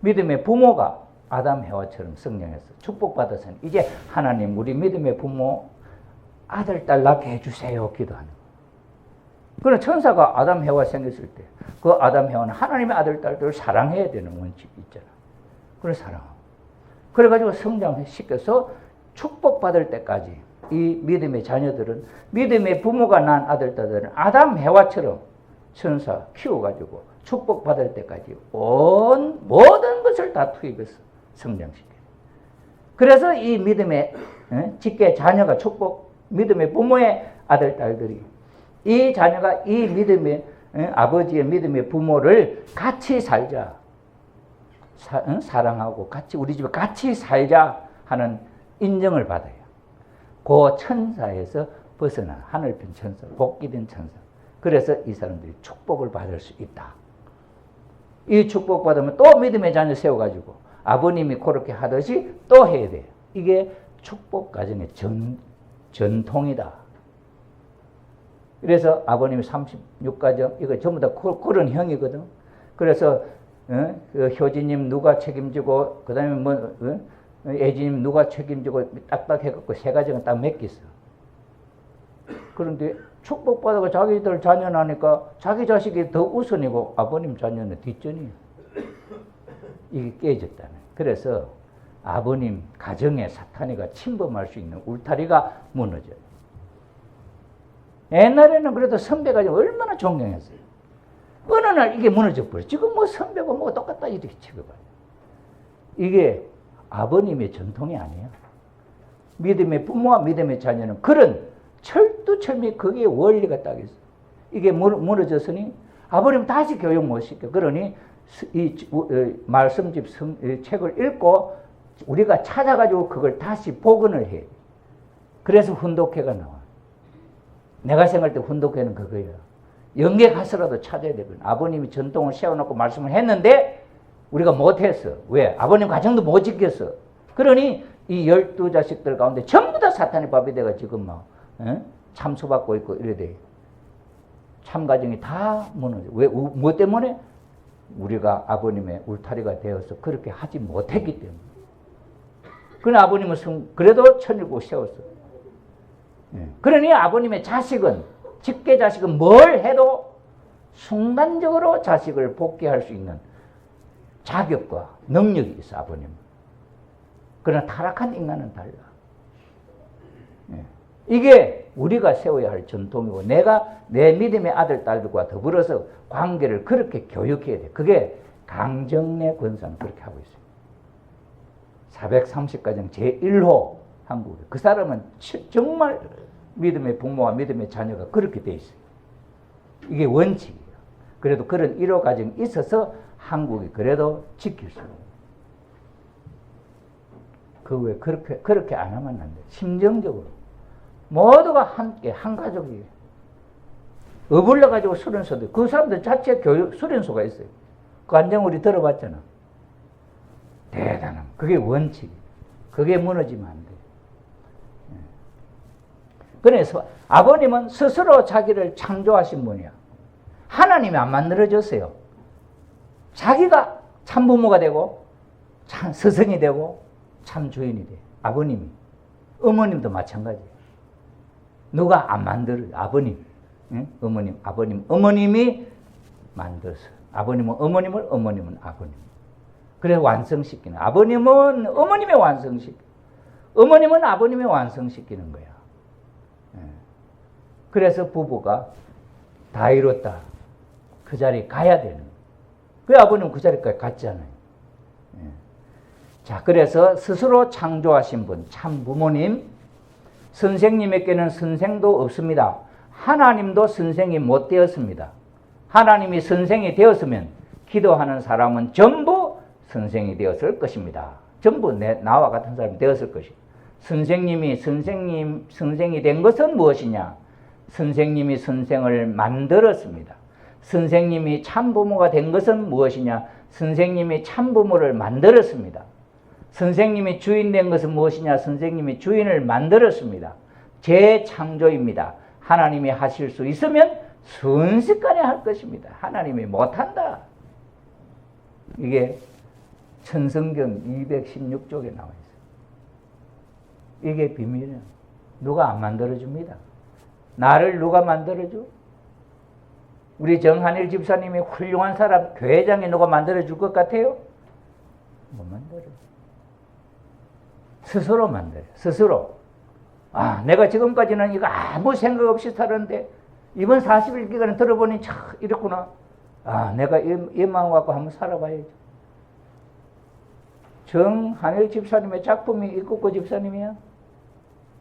믿음의 부모가 아담 해와처럼 성령해서 축복받아서는 이제 하나님 우리 믿음의 부모 아들 딸 낳게 해주세요 기도하는 거예요. 그럼 천사가 아담 해와 생겼을 때 그 아담 해와는 하나님의 아들 딸들을 사랑해야 되는 원칙이 있잖아. 그걸 사랑하고 그래가지고 성장시켜서 축복받을 때까지 이 믿음의 자녀들은, 믿음의 부모가 낳은 아들 딸들은 아담 해와처럼 천사 키워가지고 축복받을 때까지 온 모든 것을 다 투입해서 성장시켜요. 그래서 이 믿음의 직계 자녀가 축복, 믿음의 부모의 아들 딸들이 이 자녀가 이 믿음의 아버지의 믿음의 부모를 같이 살자, 사랑하고 같이 우리 집에 같이 살자 하는 인정을 받아요. 그 천사에서 벗어나 하늘편 천사, 복귀된 천사. 그래서 이 사람들이 축복을 받을 수 있다. 이 축복 받으면 또 믿음의 자녀 세워가지고 아버님이 그렇게 하듯이 또 해야 돼요. 이게 축복 가정의 전통이다. 그래서 아버님이 36가정, 이거 전부 다 그런 형이거든. 그래서, 그 효진님 누가 책임지고, 그 다음에 애지님 누가 책임지고, 딱딱 해갖고 세 가정은 딱 맡겼어. 그런데 축복받아서 자기들 자녀 나니까 자기 자식이 더 우선이고 아버님 자녀는 뒷전이에요. 이게 깨졌다네. 그래서 아버님 가정에 사탄이가 침범할 수 있는 울타리가 무너져요. 옛날에는 그래도 선배가 얼마나 존경했어요. 어느 날 이게 무너져 버려. 지금 뭐 선배가 뭐 똑같다 이렇게 취급해요. 이게 아버님의 전통이 아니에요. 믿음의 부모와 믿음의 자녀는 그런 철두철미 거기에 원리가 딱 있어. 이게 무너졌으니 아버님 다시 교육 못 시켜. 그러니 이 말씀집 책을 읽고 우리가 찾아가지고 그걸 다시 복원을 해. 그래서 훈독회가 나와. 내가 생각할 때 훈독회는 그거예요. 영계 가서라도 찾아야 되거든. 아버님이 전통을 세워놓고 말씀을 했는데 우리가 못했어. 왜? 아버님 가정도 못 지켰어. 그러니 이 12자식들 가운데 전부 다 사탄의 밥이 돼가 지금 막 참수받고 있고 이래 돼. 참가정이 다 무너져. 왜? 뭐 때문에? 우리가 아버님의 울타리가 되어서 그렇게 하지 못했기 때문에. 그러나 아버님은 그래도 천일국 세웠어. 그러니 아버님의 자식은, 직계 자식은 뭘 해도 순간적으로 자식을 복귀할 수 있는 자격과 능력이 있어, 아버님은. 그러나 타락한 인간은 달라. 이게 우리가 세워야 할 전통이고, 내가 내 믿음의 아들, 딸들과 더불어서 관계를 그렇게 교육해야 돼. 그게 강정래 권사는 그렇게 하고 있어요. 430가정 제1호 한국에. 그 사람은 정말 믿음의 부모와 믿음의 자녀가 그렇게 돼 있어요. 이게 원칙이에요. 그래도 그런 1호 가정이 있어서 한국이 그래도 지킬 수 있어요. 그 왜 그렇게 안 하면 안 돼. 심정적으로. 모두가 함께, 한 가족이에요. 어불러가지고 수련소도, 그 사람들 자체 교육, 수련소가 있어요. 그 안정 우리 들어봤잖아. 대단함. 그게 원칙이에요. 그게 무너지면 안 돼. 그래서 아버님은 스스로 자기를 창조하신 분이야. 하나님이 안 만들어줬어요. 자기가 참 부모가 되고, 참 스승이 되고, 참 주인이 돼. 아버님이. 어머님도 마찬가지예요. 누가 안 만들어요? 아버님. 응? 어머님, 아버님. 어머님이 만들었어요. 아버님은 어머님을, 어머님은 아버님. 그래서 완성시키는. 아버님은 어머님의 완성시키는. 어머님은 아버님의 완성시키는 거야. 그래서 부부가 다 이뤘다. 그 자리에 가야 되는 거예요. 그 아버님은 그 자리까지 갔잖아요. 자, 그래서 스스로 창조하신 분, 참 부모님, 선생님에게는 선생도 없습니다. 하나님도 선생이 못 되었습니다. 하나님이 선생이 되었으면 기도하는 사람은 전부 선생이 되었을 것입니다. 전부 나와 같은 사람이 되었을 것입니다. 선생님이 선생이 된 것은 무엇이냐? 선생님이 선생을 만들었습니다. 선생님이 참부모가 된 것은 무엇이냐? 선생님이 참부모를 만들었습니다. 선생님이 주인 된 것은 무엇이냐? 선생님이 주인을 만들었습니다. 재창조입니다. 하나님이 하실 수 있으면 순식간에 할 것입니다. 하나님이 못한다. 이게 천성경 216쪽에 나와 있어요. 이게 비밀이에요. 누가 안 만들어줍니다. 나를 누가 만들어줘? 우리 정한일 집사님이 훌륭한 사람, 교회장에 누가 만들어줄 것 같아요? 못 만들어요. 스스로 만들어요. 스스로. 아, 내가 지금까지는 이거 아무 생각 없이 살았는데 이번 40일 기간에 들어보니 참 이렇구나. 아, 내가 이 마음 갖고 한번 살아봐야죠. 정한일 집사님의 작품이 이국고 집사님이야.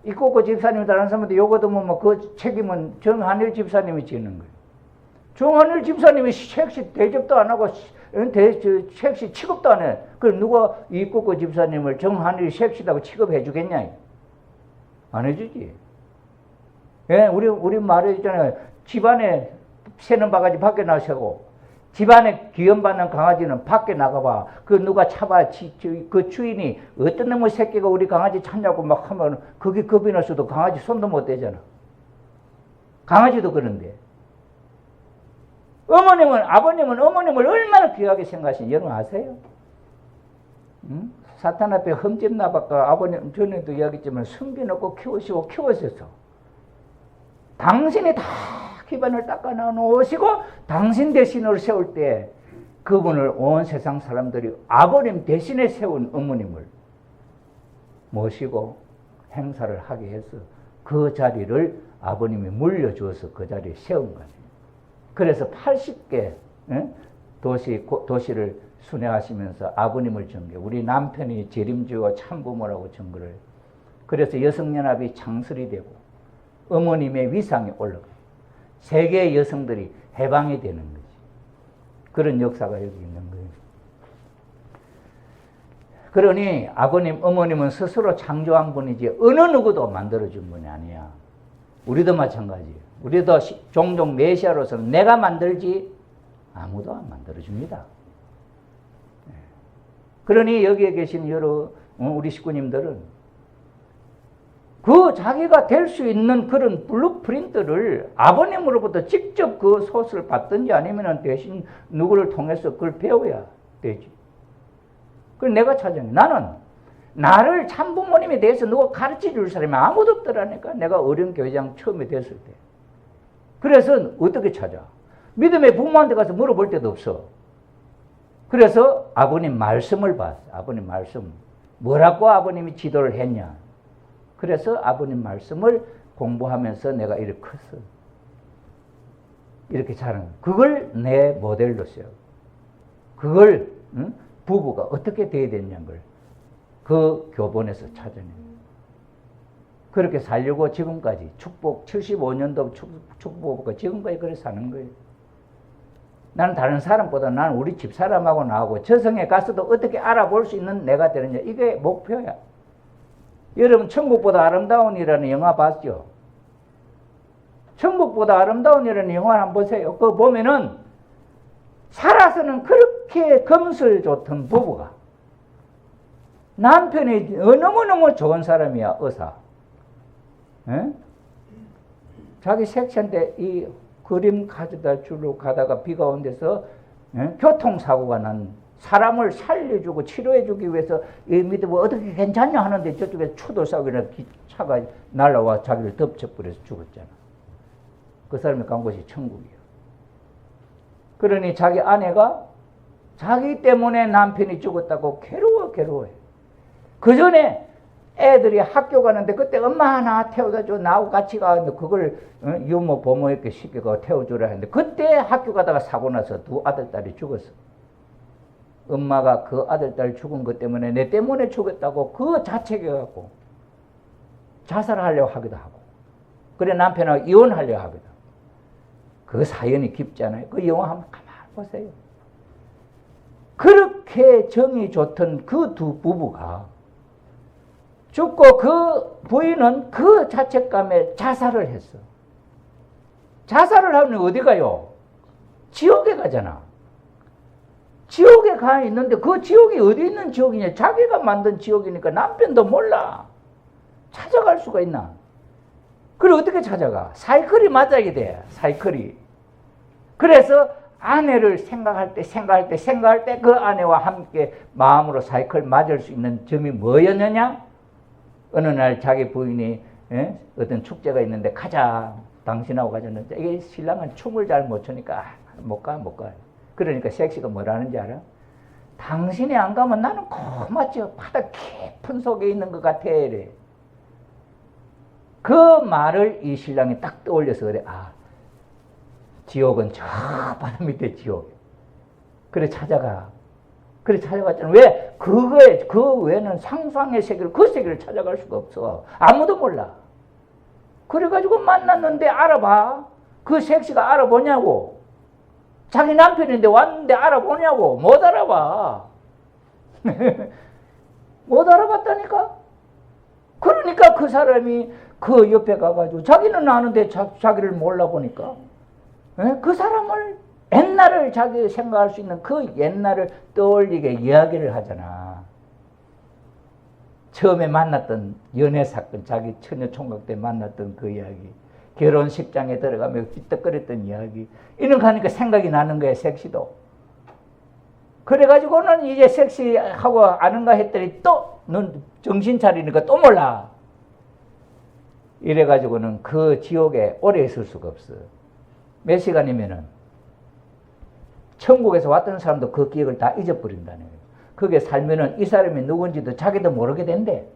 이국고 집사님이 다른 사람한테 요거도면 뭐 그 책임은 정한일 집사님이 지는 거예요. 정한일 집사님이 책시 대접도 안 하고 책시 취급도 안 해. 그럼 누가 이국고 집사님을 정한일 책시라고 취급해 주겠냐? 안 해주지. 예, 우리 말했잖아요. 집안에 새는 바가지 밖에 나서고, 집안에 기염받는 강아지는 밖에 나가봐. 그 누가 차봐. 그 주인이 어떤 놈의 새끼가 우리 강아지 찾냐고 막 하면 그게 겁이 나서도 강아지 손도 못 대잖아. 강아지도 그런데. 아버님은 어머님을 얼마나 귀하게 생각하시는지 여러분 아세요? 응? 사탄 앞에 흠집 나발까 아버님 전에도 이야기했지만 숨겨놓고 키우셔서 당신이 다 기반을 닦아 놓으시고 당신 대신으로 세울 때 그분을 온 세상 사람들이 아버님 대신에 세운 어머님을 모시고 행사를 하게 해서 그 자리를 아버님이 물려주어서 그 자리에 세운 거예요. 그래서 80개 도시를 순회하시면서 아버님을 전개, 우리 남편이 재림주와 참부모라고 전거를 해요. 그래서 여성연합이 창설이 되고 어머님의 위상이 올라가요. 세계의 여성들이 해방이 되는 거지. 그런 역사가 여기 있는 거예요. 그러니 아버님, 어머님은 스스로 창조한 분이지 어느 누구도 만들어준 분이 아니야. 우리도 마찬가지예요. 우리도 종종 메시아로서는 내가 만들지 아무도 안 만들어줍니다. 그러니 여기에 계신 여러 우리 식구님들은 그 자기가 될 수 있는 그런 블루프린트를 아버님으로부터 직접 그 소스를 받든지 아니면 대신 누구를 통해서 그걸 배워야 되지. 그걸 내가 찾아내. 나는 나를 참부모님에 대해서 누가 가르쳐 줄 사람이 아무도 없더라니까. 내가 어린 교회장 처음에 됐을 때. 그래서 어떻게 찾아? 믿음의 부모한테 가서 물어볼 데도 없어. 그래서 아버님 말씀을 봤어. 아버님 말씀. 뭐라고 아버님이 지도를 했냐. 그래서 아버님 말씀을 공부하면서 내가 이렇게 컸어. 이렇게 자란. 그걸 내 모델로 써요. 그걸 부부가 어떻게 돼야 되냐는 걸 그 교본에서 찾아내요. 그렇게 살려고 지금까지 축복 75년도 축복과 지금까지 그렇게 사는 거예요. 나는 다른 사람보다 나는 우리 집 사람하고 나하고 저승에 가서도 어떻게 알아볼 수 있는 내가 되느냐. 이게 목표야. 여러분 천국보다 아름다운이라는 영화 봤죠? 천국보다 아름다운이라는 영화 한번 보세요. 그거 보면은 살아서는 그렇게 금슬 좋던 부부가 남편이 너무너무 좋은 사람이야. 의사. 에? 자기 색시한테 이 그림 가져다 주러 가다가 비가 온 데서 교통사고가 난 사람을 살려주고 치료해주기 위해서 이 밑에 뭐 어떻게 괜찮냐 하는데 저쪽에 추돌사고나 차가 날라와 자기를 덮쳐버려서 죽었잖아. 그 사람이 간 곳이 천국이야. 그러니 자기 아내가 자기 때문에 남편이 죽었다고 괴로워해. 그 전에 애들이 학교 가는데 그때 엄마 나 태워다 줘. 나하고 같이 가는데 그걸 유모 부모에게 시켜가 태워주라 했는데 그때 학교 가다가 사고 나서 두 아들, 딸이 죽었어. 엄마가 그 아들, 딸 죽은 것 때문에 내 때문에 죽었다고 그 자책해갖고 자살하려고 하기도 하고, 그래 남편하고 이혼하려고 하기도 하고. 그 사연이 깊잖아요. 그 영화 한번 가만히 보세요. 그렇게 정이 좋던 그 두 부부가 죽고 그 부인은 그 자책감에 자살을 했어. 자살을 하면 어디 가요? 지옥에 가잖아. 지옥에 가 있는데 그 지옥이 어디 있는 지옥이냐? 자기가 만든 지옥이니까 남편도 몰라. 찾아갈 수가 있나? 그걸 어떻게 찾아가? 사이클이 맞아야 돼. 사이클이. 그래서 아내를 생각할 때 그 아내와 함께 마음으로 사이클 맞을 수 있는 점이 뭐였느냐? 어느 날 자기 부인이 어떤 축제가 있는데 가자. 당신하고 가자는데 이게 신랑은 춤을 잘 못 추니까 못 가. 그러니까 섹시가 뭐라는지 알아? 당신이 안 가면 나는 고맙죠. 바다 깊은 속에 있는 것 같아. 이래. 그 말을 이 신랑이 딱 떠올려서 그래. 아, 지옥은 저 바다 밑에 지옥. 그래 찾아가. 그래 찾아갔잖아. 왜? 그거에 그 외에는 상상의 세계를 그 세계를 찾아갈 수가 없어. 아무도 몰라. 그래가지고 만났는데 알아봐. 그 섹시가 알아보냐고. 자기 남편인데 왔는데 알아보냐고. 못 알아봐. 못 알아봤다니까. 그러니까 그 사람이 그 옆에 가가지고 자기는 아는데 자기를 몰라보니까 그 사람을 옛날을 자기 생각할 수 있는 그 옛날을 떠올리게 이야기를 하잖아. 처음에 만났던 연애 사건, 자기 처녀 총각 때 만났던 그 이야기, 결혼식장에 들어가며 삐떡거렸던 이야기, 이런 거 하니까 생각이 나는 거야, 섹시도. 그래가지고는 이제 섹시하고 아는가 했더니 또 넌 정신 차리니까 또 몰라. 이래가지고는 그 지옥에 오래 있을 수가 없어. 몇 시간이면은 천국에서 왔던 사람도 그 기억을 다 잊어버린다는 거예요. 그게 살면은 이 사람이 누군지도 자기도 모르게 된대.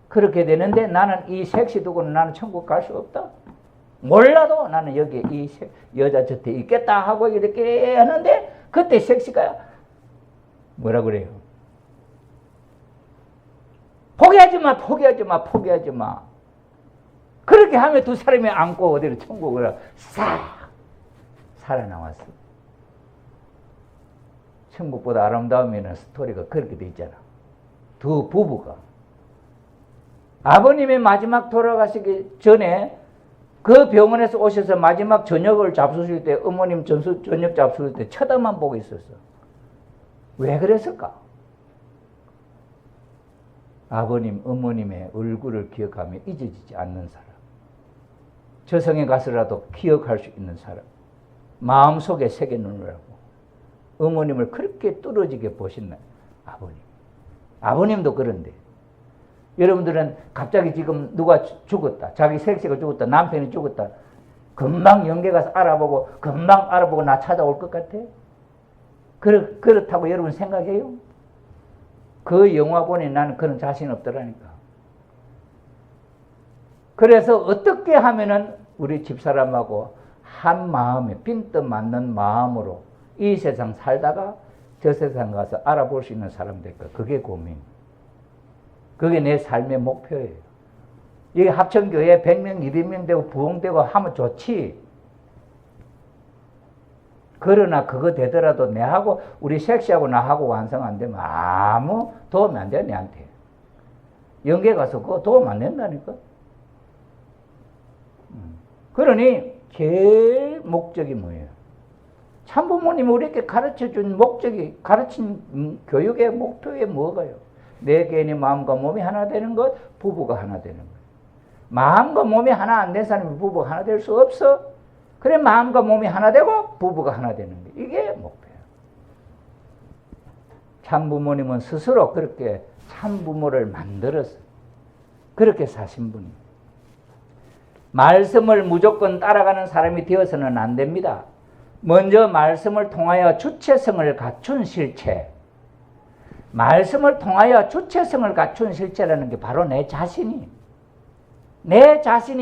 그렇게 되는데 나는 이 섹시 두고는 나는 천국 갈 수 없다. 몰라도 나는 여기 이 여자 곁에 있겠다 하고 이렇게 하는데 그때 섹시가 뭐라 그래요? 포기하지 마. 그렇게 하면 두 사람이 안고 어디로 천국으로 싹 살아나왔어. 천국보다 아름다우면 스토리가 그렇게 돼 있잖아. 두 부부가. 아버님이 마지막 돌아가시기 전에 그 병원에서 오셔서 마지막 저녁을 잡수실 때, 어머님 저녁 잡수실 때 쳐다만 보고 있었어. 왜 그랬을까? 아버님, 어머님의 얼굴을 기억하며 잊어지지 않는 사람. 저승에 가서라도 기억할 수 있는 사람. 마음속에 새겨놓으라고. 어머님을 그렇게 뚫어지게 보신 아버님. 아버님도 그런데. 여러분들은 갑자기 지금 누가 죽었다. 자기 섹시가 죽었다. 남편이 죽었다. 금방 연계 가서 금방 알아보고 나 찾아올 것 같아? 그렇다고 여러분 생각해요? 그 영화 보니 나는 그런 자신 없더라니까. 그래서 어떻게 하면은 우리 집사람하고 한 마음에 빈뜻 맞는 마음으로 이 세상 살다가 저 세상 가서 알아볼 수 있는 사람 될까? 그게 고민. 그게 내 삶의 목표예요. 이 합천교회 100명, 200명 되고 부흥되고 하면 좋지. 그러나 그거 되더라도 내하고 우리 섹시하고 나하고 완성 안 되면 아무 도움이 안 돼, 내한테. 연계 가서 그거 도움 안 된다니까. 그러니 제일 목적이 뭐예요? 참부모님이 우리에게 가르쳐준 목적이, 가르친 교육의 목표에 뭐가요? 내 개인의 마음과 몸이 하나 되는 것, 부부가 하나 되는 것. 마음과 몸이 하나 안 된 사람이 부부가 하나 될 수 없어. 그래 마음과 몸이 하나 되고 부부가 하나 되는 것. 이게 목표야. 참부모님은 스스로 그렇게 참부모를 만들어서 그렇게 사신 분이에요. 말씀을 무조건 따라가는 사람이 되어서는 안 됩니다. 먼저 말씀을 통하여 주체성을 갖춘 실체. 말씀을 통하여 주체성을 갖춘 실체라는 게 바로 내 자신이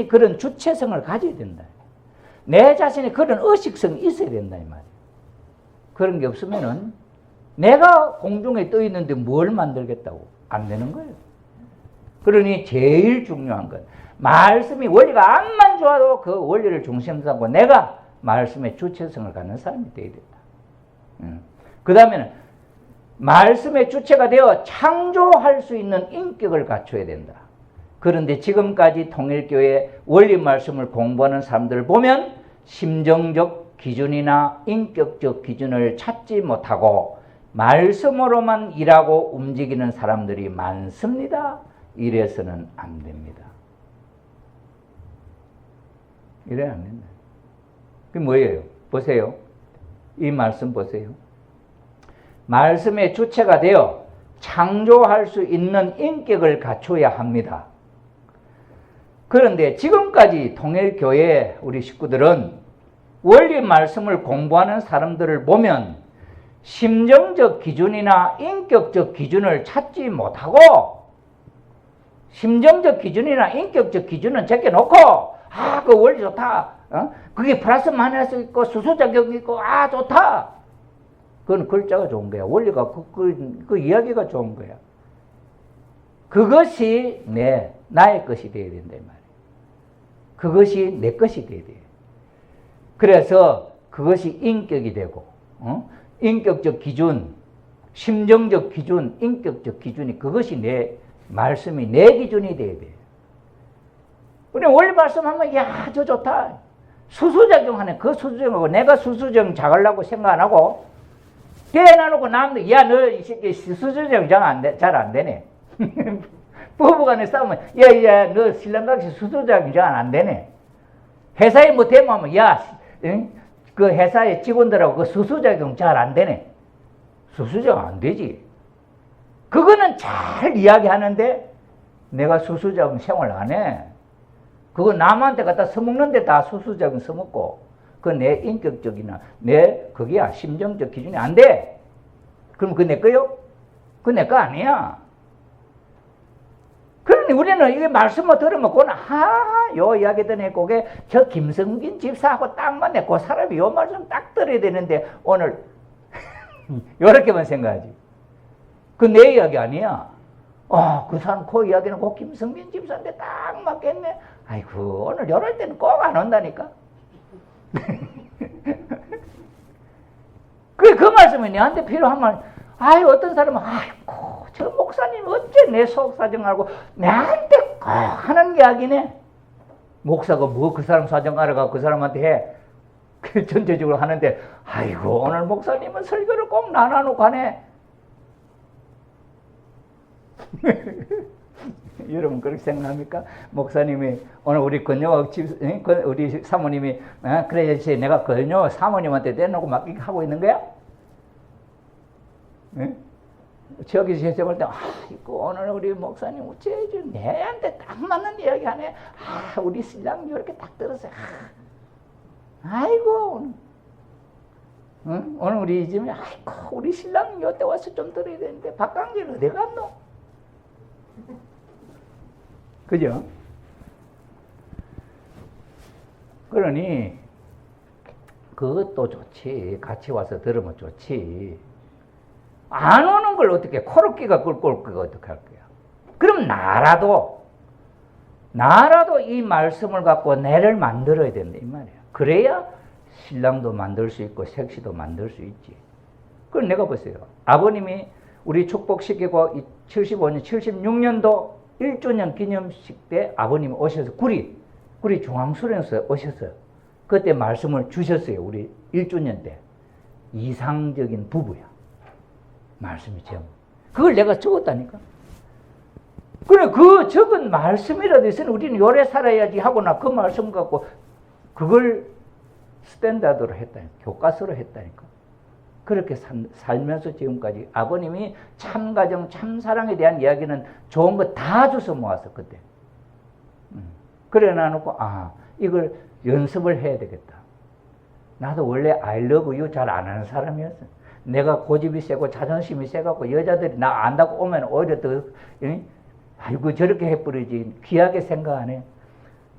그런 주체성을 가져야 된다. 내 자신이 그런 의식성이 있어야 된다 이 말이에요. 그런 게 없으면은 내가 공중에 떠 있는데 뭘 만들겠다고 안 되는 거예요. 그러니 제일 중요한 건 말씀이 원리가 암만 좋아도 그 원리를 중심으로 삼고 내가 말씀의 주체성을 갖는 사람이 되어야 된다. 그 다음에는 말씀의 주체가 되어 창조할 수 있는 인격을 갖춰야 된다. 그런데 지금까지 통일교회 원리 말씀을 공부하는 사람들을 보면 심정적 기준이나 인격적 기준을 찾지 못하고 말씀으로만 일하고 움직이는 사람들이 많습니다. 이래서는 안 됩니다. 이래야 안 된다. 그게 뭐예요? 보세요. 이 말씀 보세요. 말씀의 주체가 되어 창조할 수 있는 인격을 갖춰야 합니다. 그런데 지금까지 통일교회 우리 식구들은 원리 말씀을 공부하는 사람들을 보면 심정적 기준이나 인격적 기준을 찾지 못하고 심정적 기준이나 인격적 기준은 제껴놓고 그 원리 좋다. 그게 플러스 마이너스 있고 수소작용이 있고 좋다. 그건 글자가 좋은 거야. 원리가 그 이야기가 좋은 거야. 그것이 나의 것이 되어야 된다 이 말이야. 그것이 내 것이 되어야 돼. 그래서 그것이 인격이 되고 인격적 기준, 심정적 기준, 인격적 기준이 그것이 내 말씀이 내 기준이 돼야 돼. 우리 원리 말씀하면 저 좋다. 수수작용하네. 그 수수작용하고 내가 수수작용 작으려고 생각 안 하고 대놔놓고 남들 너 이 새끼 수수작용 잘 안 되네. 부부간에 싸우면 너 신랑같이 수수작용 잘 안 되네. 회사에 뭐 대모하면 그 회사의 직원들하고 그 수수작용 잘 안 되네. 수수작용 안 되지. 그거는 잘 이야기하는데 내가 수수작용 생활 안 해. 그거 남한테 갖다 써먹는데 다 수수작용 써먹고 그 내 인격적이나 그게야 심정적 기준이 안 돼. 그럼 그거 내 거요? 그거 내 거 아니야. 그러니 우리는 이게 말씀을 들으면 그건 요 이야기 듣네 그게 저 김성긴 집사하고 딱 맞네. 그 사람이 요 말씀 딱 들어야 되는데 오늘 요렇게만 생각하지. 그 내 이야기 아니야. 그 사람 그 이야기는 그 김성빈 집사한테 딱 맞겠네. 아이고 오늘 이럴 때는 꼭 안 온다니까. 그 말씀이 내한테 필요하면 어떤 사람은 저 목사님 어째 내 속사정 알고 내한테 꼭 하는 이야기네. 목사가 뭐 그 사람 사정 알아가 그 사람한테 해. 그 전체적으로 하는데 아이고 오늘 목사님은 설교를 꼭 나눠놓고 하네. 여러분 그렇게 생각합니까? 목사님이 오늘 우리 건요 우리 사모님이 그래 내가 건요 사모님한테 내놓고 막 이렇게 하고 있는 거야? 저기 제정할 때 이거 오늘 우리 목사님 어째 내한테 딱 맞는 이야기 하네. 우리 신랑이 이렇게 딱 들었어요. 아이고 오늘 우리 집에 우리 신랑이 이때 와서 좀 들어야 되는데 박강진 어디 갔노? 그죠? 그러니 그것도 좋지. 같이 와서 들으면 좋지. 안 오는 걸 어떻게 코르키가 끌고 올 거가 어떻게 할 거야? 그럼 나라도 이 말씀을 갖고 내를 만들어야 된다 이 말이야. 그래야 신랑도 만들 수 있고 색시도 만들 수 있지. 그럼 내가 보세요. 아버님이 우리 축복시키고 75년, 76년도 1주년 기념식 때 아버님이 오셔서 구리 중앙수련소에 오셨어요. 그때 말씀을 주셨어요. 우리 1주년 때. 이상적인 부부야. 말씀이 제목. 그걸 내가 적었다니까. 그래 그 적은 말씀이라도 있으면 우리는 요래 살아야지 하고나 그 말씀 갖고 그걸 스탠다드로 했다니까. 교과서로 했다니까. 그렇게 살면서 지금까지 아버님이 참가정, 참사랑에 대한 이야기는 좋은 거 다 주워 모았어 그때. 그래 놔놓고 이걸 연습을 해야 되겠다. 나도 원래 I love you 잘 안 하는 사람이었어. 내가 고집이 세고 자존심이 세갖고 여자들이 나 안다고 오면 오히려 더 아이고 저렇게 해버리지 귀하게 생각 안 해.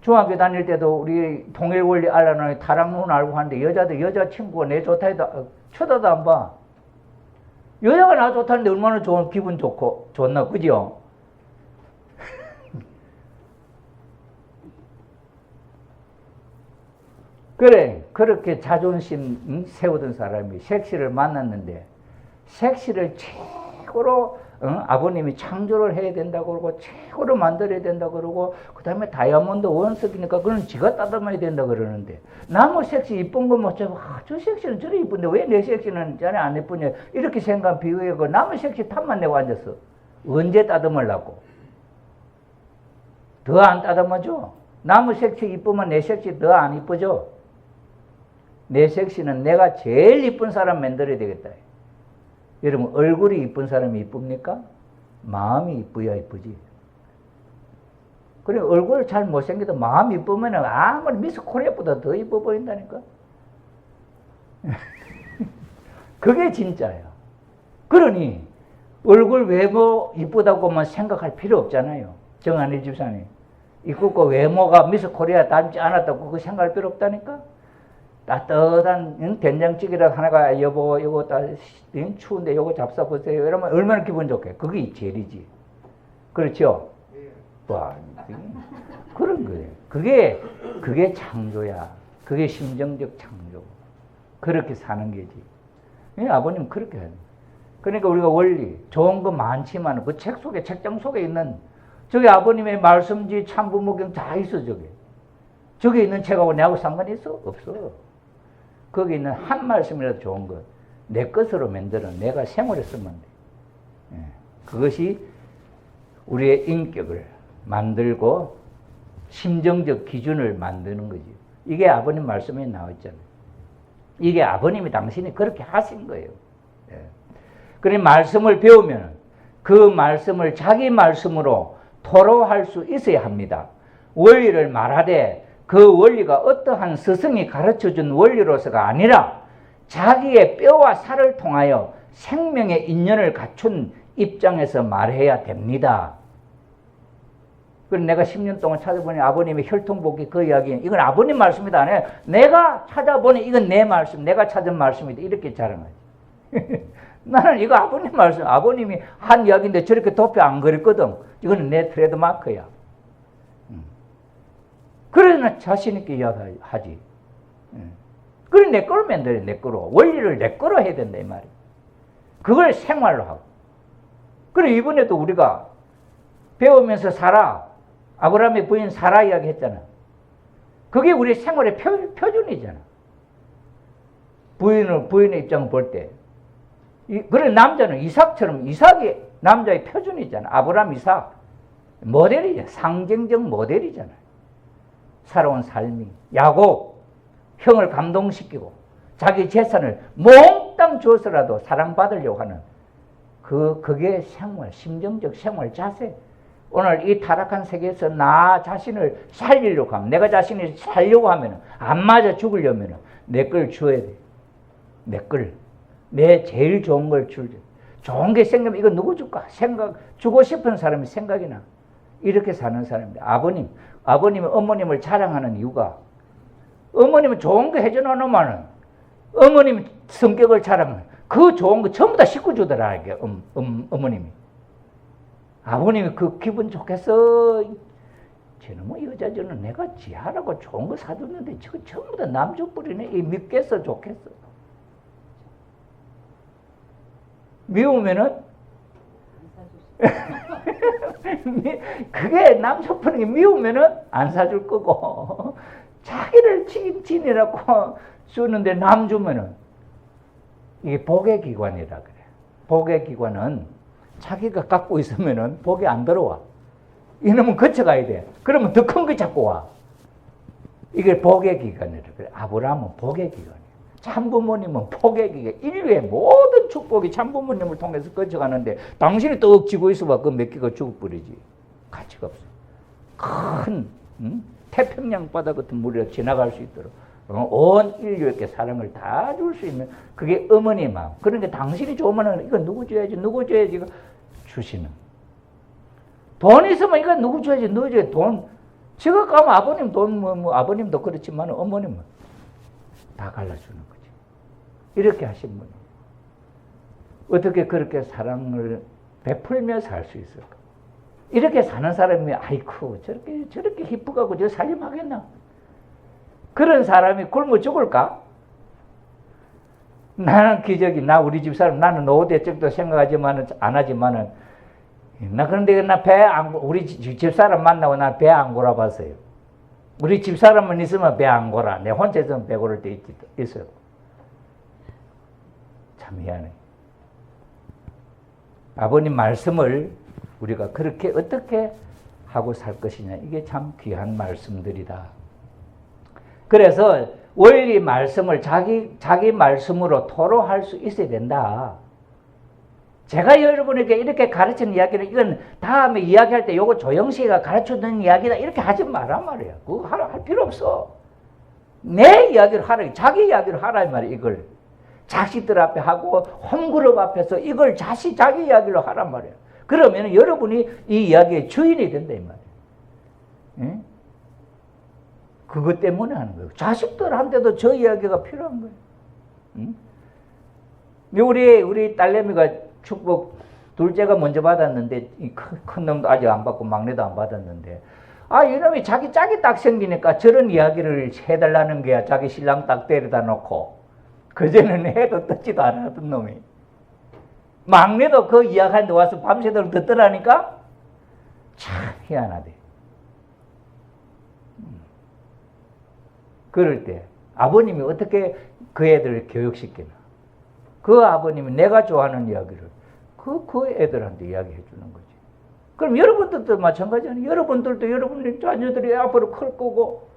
중학교 다닐 때도 우리 동일원리 알라는 타락론 알고 하는데 여자친구가 내 좋다 해도 쳐다도 안 봐. 여자가 나 좋다는데 얼마나 기분 좋고 좋나 그죠? 그래, 그렇게 자존심 세우던 사람이 섹시를 만났는데, 섹시를 최고로 아버님이 창조를 해야 된다고 그러고 최고로 만들어야 된다고 그러고, 그 다음에 다이아몬드 원석이니까 그건 지가 따듬어야 된다고 그러는데, 나무 섹시 이쁜 거 못 잡고, 저 섹시는 저래 이쁜데 왜 내 섹시는 저래 안 이쁘냐, 이렇게 생각 비교하고 나무 섹시 탑만 내고 앉았어. 언제 따듬으려고? 더 안 따듬어줘. 나무 섹시 이쁘면 내 섹시 더 안 이쁘죠? 내 섹시는 내가 제일 이쁜 사람 만들어야 되겠다. 여러분, 얼굴이 이쁜 사람이 이쁩니까? 마음이 이뻐야 이쁘지. 그래, 얼굴 잘 못생겨도 마음 이쁘면 아무리 미스 코리아보다 더 이뻐 보인다니까? 그게 진짜야. 그러니, 얼굴 외모 이쁘다고만 생각할 필요 없잖아요. 정한일 집사님. 이쁘고 외모가 미스 코리아 닮지 않았다고 그거 생각할 필요 없다니까? 따뜻한 된장찌개라도 하나가 여보 이거 추운데 이거 잡숴보세요 이러면 얼마나 기분 좋게. 그게 제일이지. 그렇죠? 와, 그런 거예요. 그게 창조야. 그게 심정적 창조. 그렇게 사는 게지. 아버님 그렇게 해요. 그러니까 우리가 원리 좋은 거 많지만 그 책 속에 책장 속에 있는 저기 아버님의 말씀지 참부모경 다 있어. 저기 있는 책하고 내하고 상관이 있어? 없어. 거기 있는 한 말씀이라도 좋은 것, 내 것으로 만들어 내가 생활에 쓰면 돼. 그것이 우리의 인격을 만들고 심정적 기준을 만드는 거지. 이게 아버님 말씀에 나와 있잖아요. 이게 아버님이 당신이 그렇게 하신 거예요. 그러니 말씀을 배우면 그 말씀을 자기 말씀으로 토로할 수 있어야 합니다. 원리를 말하되 그 원리가 어떠한 스승이 가르쳐준 원리로서가 아니라 자기의 뼈와 살을 통하여 생명의 인연을 갖춘 입장에서 말해야 됩니다. 그래서 내가 10년 동안 찾아보니 아버님의 혈통복귀 그 이야기는 이건 아버님 말씀이다. 아니에요. 내가 찾아보니 이건 내 말씀, 내가 찾은 말씀이다. 이렇게 자랑하지. 나는 이거 아버님 말씀, 아버님이 한 이야기인데 저렇게 도표 안 그렸거든. 이거는 내 트레이드마크야. 그래서 자신있게 이야기하지. 그래, 내 거로 만들어, 내 거로. 원리를 내 거로 해야 된다, 이 말이야. 그걸 생활로 하고. 그래, 이번에도 우리가 배우면서 사라, 아브라함의 부인 사라 이야기 했잖아. 그게 우리 생활의 표준이잖아. 부인의 입장을 볼 때. 그래, 남자는 이삭처럼, 이삭이 남자의 표준이잖아. 아브라함, 이삭. 모델이잖아. 상징적 모델이잖아. 살아온 삶이. 야곱, 형을 감동시키고 자기 재산을 몽땅 줘서라도 사랑받으려고 하는 그게 생활, 심정적 생활 자세. 오늘 이 타락한 세계에서 나 자신을 살리려고 하면, 내가 자신이 살려고 하면, 안 맞아 죽으려면 내 걸 줘야 돼. 내 걸. 내 제일 좋은 걸 줄 때. 좋은 게 생기면 이거 누구 줄까? 주고 싶은 사람이 생각이 나. 이렇게 사는 사람입니다. 아버님이 어머님을 자랑하는 이유가, 어머님은 좋은 거 해줘 놓으면 어머님 성격을 자랑하는, 그 좋은 거 전부 다 싣고 주더라, 이게, 어머님이. 아버님이 그 기분 좋겠어. 저놈의 여자들은 내가 지하라고 좋은 거 사줬는데 저거 전부 다 남주뿌리네. 밉겠어, 좋겠어. 미우면은 그게 남편이 미우면은 안 사줄 거고, 자기를 지니라고 주는데 남 주면은, 이게 복의 기관이라 그래. 복의 기관은 자기가 갖고 있으면은 복이 안 들어와. 이놈은 거쳐가야 돼. 그러면 더 큰 거 잡고 와. 이게 복의 기관이라 그래. 아브라함은 복의 기관이야. 참부모님은 복의 기관. 인류의 모든 축복이 참부모님을 통해서 거쳐가는데, 당신이 떡 쥐고 있어봐. 그 몇 개가 죽어버리지. 가치가 없어. 큰 태평양 바다 같은 물이 지나갈 수 있도록 온 인류에게 사랑을 다 줄 수 있는, 그게 어머니의 마음. 그러니까 당신이 좋으면 이거 누구 줘야지, 누구 줘야지, 이거 주시는. 돈 있으면 이거 누구 줘야지, 누구 줘야지. 돈 지금 가면 아버님 돈 아버님도 그렇지만 어머님은 다 갈라주는 거지. 이렇게 하신 분이 어떻게 그렇게 사랑을 베풀며 살 수 있을까? 이렇게 사는 사람이 아이쿠 저렇게 희쁘가고 저 살림하겠나? 그런 사람이 굶어 죽을까? 나는 기적이 나 우리 집 사람 나는 노후대 쪽도 생각하지만은 안 하지만은 나 그런데 나 배 안 우리 집 사람 만나고 나 배 안 골아봤어요. 우리 집 사람만 있으면 배 안 골아. 내 혼자 있으면 배 고를 때 있어요. 참 희한해. 아버님 말씀을 우리가 그렇게 어떻게 하고 살 것이냐. 이게 참 귀한 말씀들이다. 그래서 원리 말씀을 자기 말씀으로 토로할 수 있어야 된다. 제가 여러분에게 이렇게 가르치는 이야기는 이건 다음에 이야기할 때 요거 조영식이가 가르쳐주는 이야기다 이렇게 하지 마란 말이야. 그거 할 필요 없어. 내 이야기를 하라. 자기 이야기를 하라 이 말이야. 이걸 자식들 앞에 하고 홈그룹 앞에서 이걸 자기 이야기로 하란 말이야. 그러면 여러분이 이 이야기의 주인이 된다 이 말이야. 응? 그것 때문에 하는 거예요. 자식들한테도 저 이야기가 필요한 거예요. 응? 우리 딸내미가 축복 둘째가 먼저 받았는데 큰 놈도 아직 안 받고 막내도 안 받았는데 이놈이 자기 짝이 딱 생기니까 저런 이야기를 해달라는 거야. 자기 신랑 딱 데려다 놓고 그전에는 해도 듣지도 않았던 놈이 막내도 그 이야기하는데 와서 밤새도록 듣더라니까 참 희한하대. 그럴 때 아버님이 어떻게 그 애들을 교육시키나. 그 아버님이 내가 좋아하는 이야기를 그 애들한테 이야기해 주는 거지. 그럼 여러분들도 마찬가지잖아요. 여러분들도 여러분들 자녀들이 앞으로 클 거고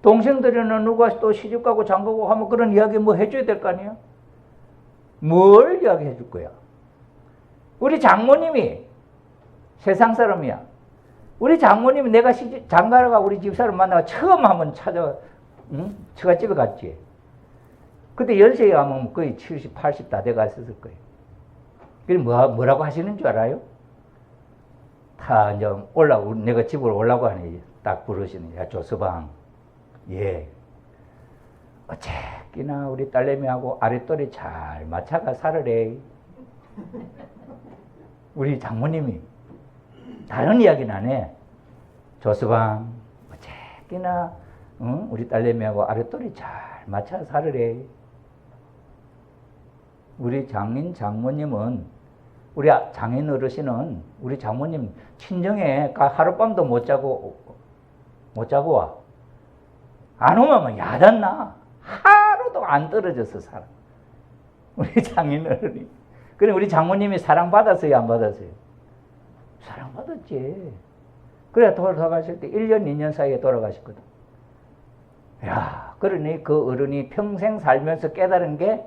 동생들이나 누가 또 시집 가고 장가고 하면 그런 이야기 뭐 해줘야 될 거 아니야? 뭘 이야기해 줄 거야? 우리 장모님이 세상 사람이야. 우리 장모님이 내가 장가가 우리 집사람 만나고 처음 한번 처갓집에 갔지. 그때 연세에 가면 거의 70, 80 다 돼갔었을 거예요. 그럼 뭐라고 하시는 줄 알아요? 다 이제 내가 집으로 올라고 하니 딱 부르시는, 야, 조서방. 예. 어쨌기나 우리 딸내미하고 아랫돌이 잘 맞춰가 살으래. 우리 장모님이 다른 이야기는 안 해. 조서방, 어쨌기나 우리 딸내미하고 아랫돌이 잘 맞춰 살으래. 우리 장모님은 우리 장인 어르신은 우리 장모님 친정에 하룻밤도 못 자고 와. 안 오면 야단나. 하루도 안 떨어져서 살아. 우리 장인 어른이. 그래 우리 장모님이 사랑받았어요, 안 받았어요? 사랑받았지. 그래 돌아가실 때 1년, 2년 사이에 돌아가셨거든. 야, 그러니 그 어른이 평생 살면서 깨달은 게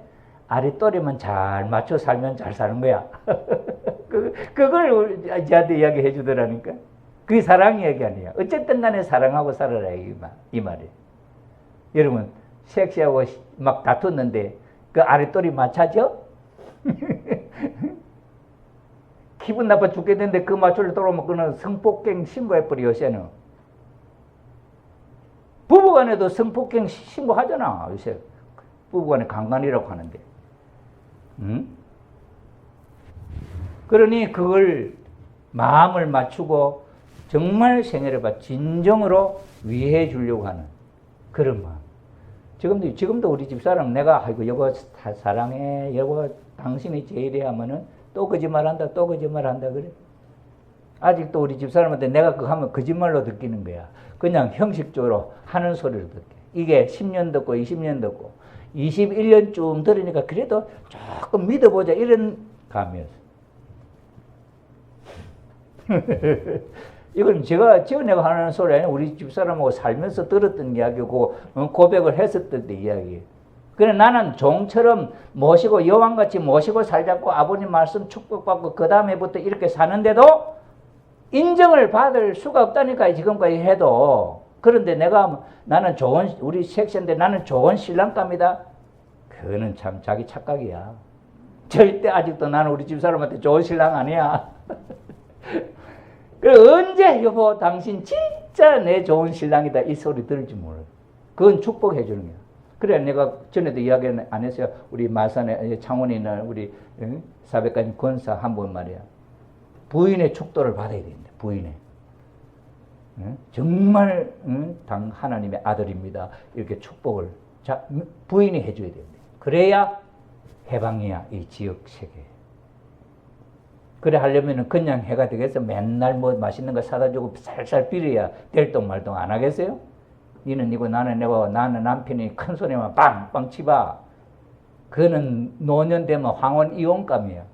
아랫도리만 잘 맞춰 살면 잘 사는 거야. 그걸 저한테 이야기해 주더라니까. 그게 사랑 이야기 아니야. 어쨌든 간에 사랑하고 살아라 이 말이에요. 여러분 섹시하고 막 다퉜는데 그 아랫도리 맞춰져? 기분 나빠 죽겠는데 그 맞춰를 돌아오면 그는 성폭행 신고해버려 요새는. 부부간에도 성폭행 신고하잖아 요새. 부부간에 강간이라고 하는데. 응? 그러니 그걸 마음을 맞추고 정말 생애를 진정으로 위해 주려고 하는 그런 마음. 지금도 우리 집사람 내가 아이고 여보 사랑해 여보 당신이 제일이야 하면은 또 거짓말한다 또 거짓말한다 그래. 아직도 우리 집사람한테 내가 그거 하면 거짓말로 느끼는 거야. 그냥 형식적으로 하는 소리를 듣게. 이게 10년 듣고 20년 듣고 21년쯤 들으니까 그래도 조금 믿어보자 이런 감이었어. 이건 제가 지어내가 하는 소리 아니에요. 우리 집사람하고 살면서 들었던 이야기고 고백을 했었던 이야기. 그래 나는 종처럼 모시고 여왕같이 모시고 살자고 아버님 말씀 축복받고 그 다음에부터 이렇게 사는데도 인정을 받을 수가 없다니까 지금까지 해도. 그런데 나는 우리 섹시인데 나는 좋은 신랑감이다. 그거는 참 자기 착각이야. 절대 아직도 나는 우리 집사람한테 좋은 신랑 아니야. 그래 언제 여보 당신 진짜 내 좋은 신랑이다 이 소리 들을지 몰라. 그건 축복해 주는 거야. 그래 내가 전에도 이야기 안 했어요. 우리 마산에 창원에 있는 우리 사백간 권사 한 분 말이야. 부인의 축도를 받아야 된다. 부인해. 정말 하나님의 아들입니다. 이렇게 축복을 부인이 해줘야 됩니다. 그래야 해방이야, 이 지역 세계. 그래 하려면 그냥 해가 되겠어? 맨날 뭐 맛있는 거 사다 주고 살살 비려야 될동 말동 안 하겠어요? 니는 이거 나는 내고 나는 남편이 큰 소리만 빵빵 치봐. 그거는 노년 되면 황혼 이혼감이야.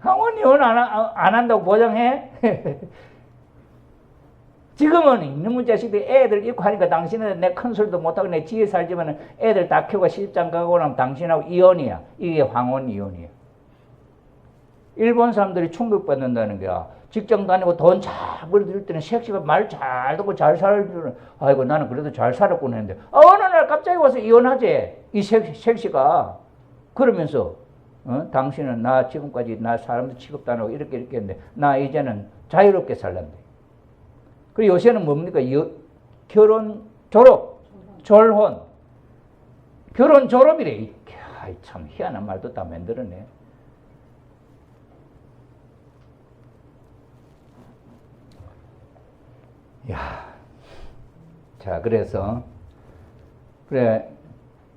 황혼 이혼 안 한다고 보장해? 지금은 이놈의 자식들이 애들 있고 하니까 당신은 내 큰 소리도 못하고 내 지에 살지만 애들 다 키우고 시집장 가고 나면 당신하고 이혼이야. 이게 황혼 이혼이야. 일본 사람들이 충격받는다는 거야. 직장 다니고 돈 잘 벌어들 때는 섹시가 말 잘 듣고 잘 살면 아이고 나는 그래도 잘 살았구나 했는데 어느 날 갑자기 와서 이혼하지. 이 섹시가. 그러면서 당신은 나 지금까지 나 사람들 취급도 안 하고 이렇게 했는데 나 이제는 자유롭게 살란다. 그리고 요새는 뭡니까? 결혼, 졸업, 졸혼. 결혼, 졸업이래. 참 희한한 말도 다 만들어내. 야, 자, 그래서, 그래,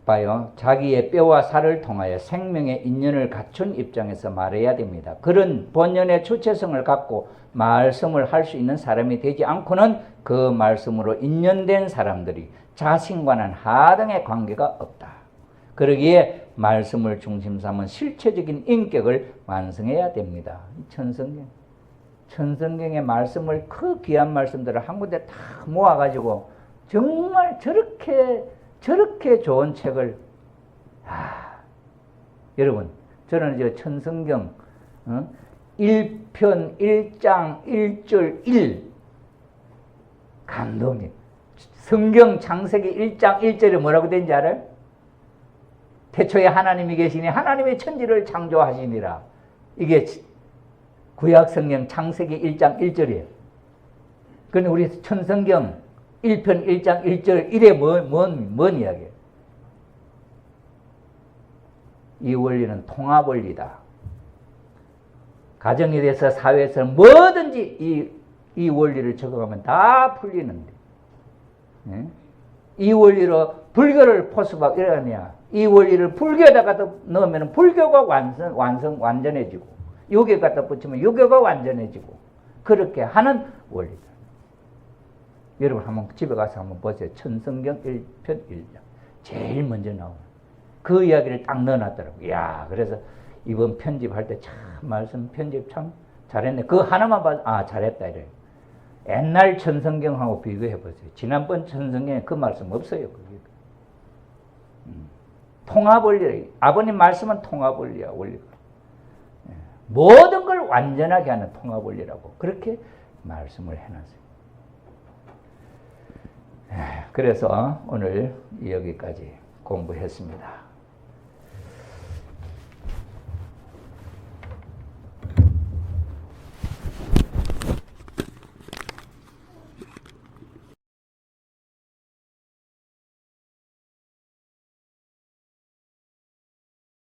봐요. 자기의 뼈와 살을 통하여 생명의 인연을 갖춘 입장에서 말해야 됩니다. 그런 본연의 주체성을 갖고 말씀을 할 수 있는 사람이 되지 않고는 그 말씀으로 인연된 사람들이 자신과는 하등의 관계가 없다. 그러기에 말씀을 중심 삼은 실체적인 인격을 완성해야 됩니다. 천성경의 말씀을 그 귀한 말씀들을 한 군데 다 모아가지고 정말 저렇게 좋은 책을 여러분 저는 저 천성경 1편 1장 1절 1 감동이에요. 성경 창세기 1장 1절에 뭐라고 된지 알아요? 태초에 하나님이 계시니 하나님의 천지를 창조하시니라. 이게 구약 성경 창세기 1장 1절이에요. 그런데 우리 천성경 1편 1장 1절 1에 뭔 이야기예요? 이 원리는 통합 원리다. 가정에 대해서 사회에서 뭐든지 이 원리를 적용하면 다 풀리는데 이 원리로 불교를 포섭하고 이러냐. 이 원리를 불교에다 갖다 넣으면 불교가 완전해지고 유교 갖다 붙이면 유교가 완전해지고 그렇게 하는 원리다. 여러분 한번 집에 가서 한번 보세요. 천성경 1편 1장 제일 먼저 나오는 그 이야기를 딱 넣어놨더라고요. 야, 그래서 이번 편집할 때 참 말씀 편집 참 잘했네. 그거 하나만 봐도 잘했다 이래요. 옛날 천성경하고 비교해 보세요. 지난번 천성경에 그 말씀 없어요. 그게. 통합 원리. 아버님 말씀은 통합 원리야. 원리가. 모든 걸 완전하게 하는 통합 원리라고 그렇게 말씀을 해놨어요. 그래서 오늘 여기까지 공부했습니다.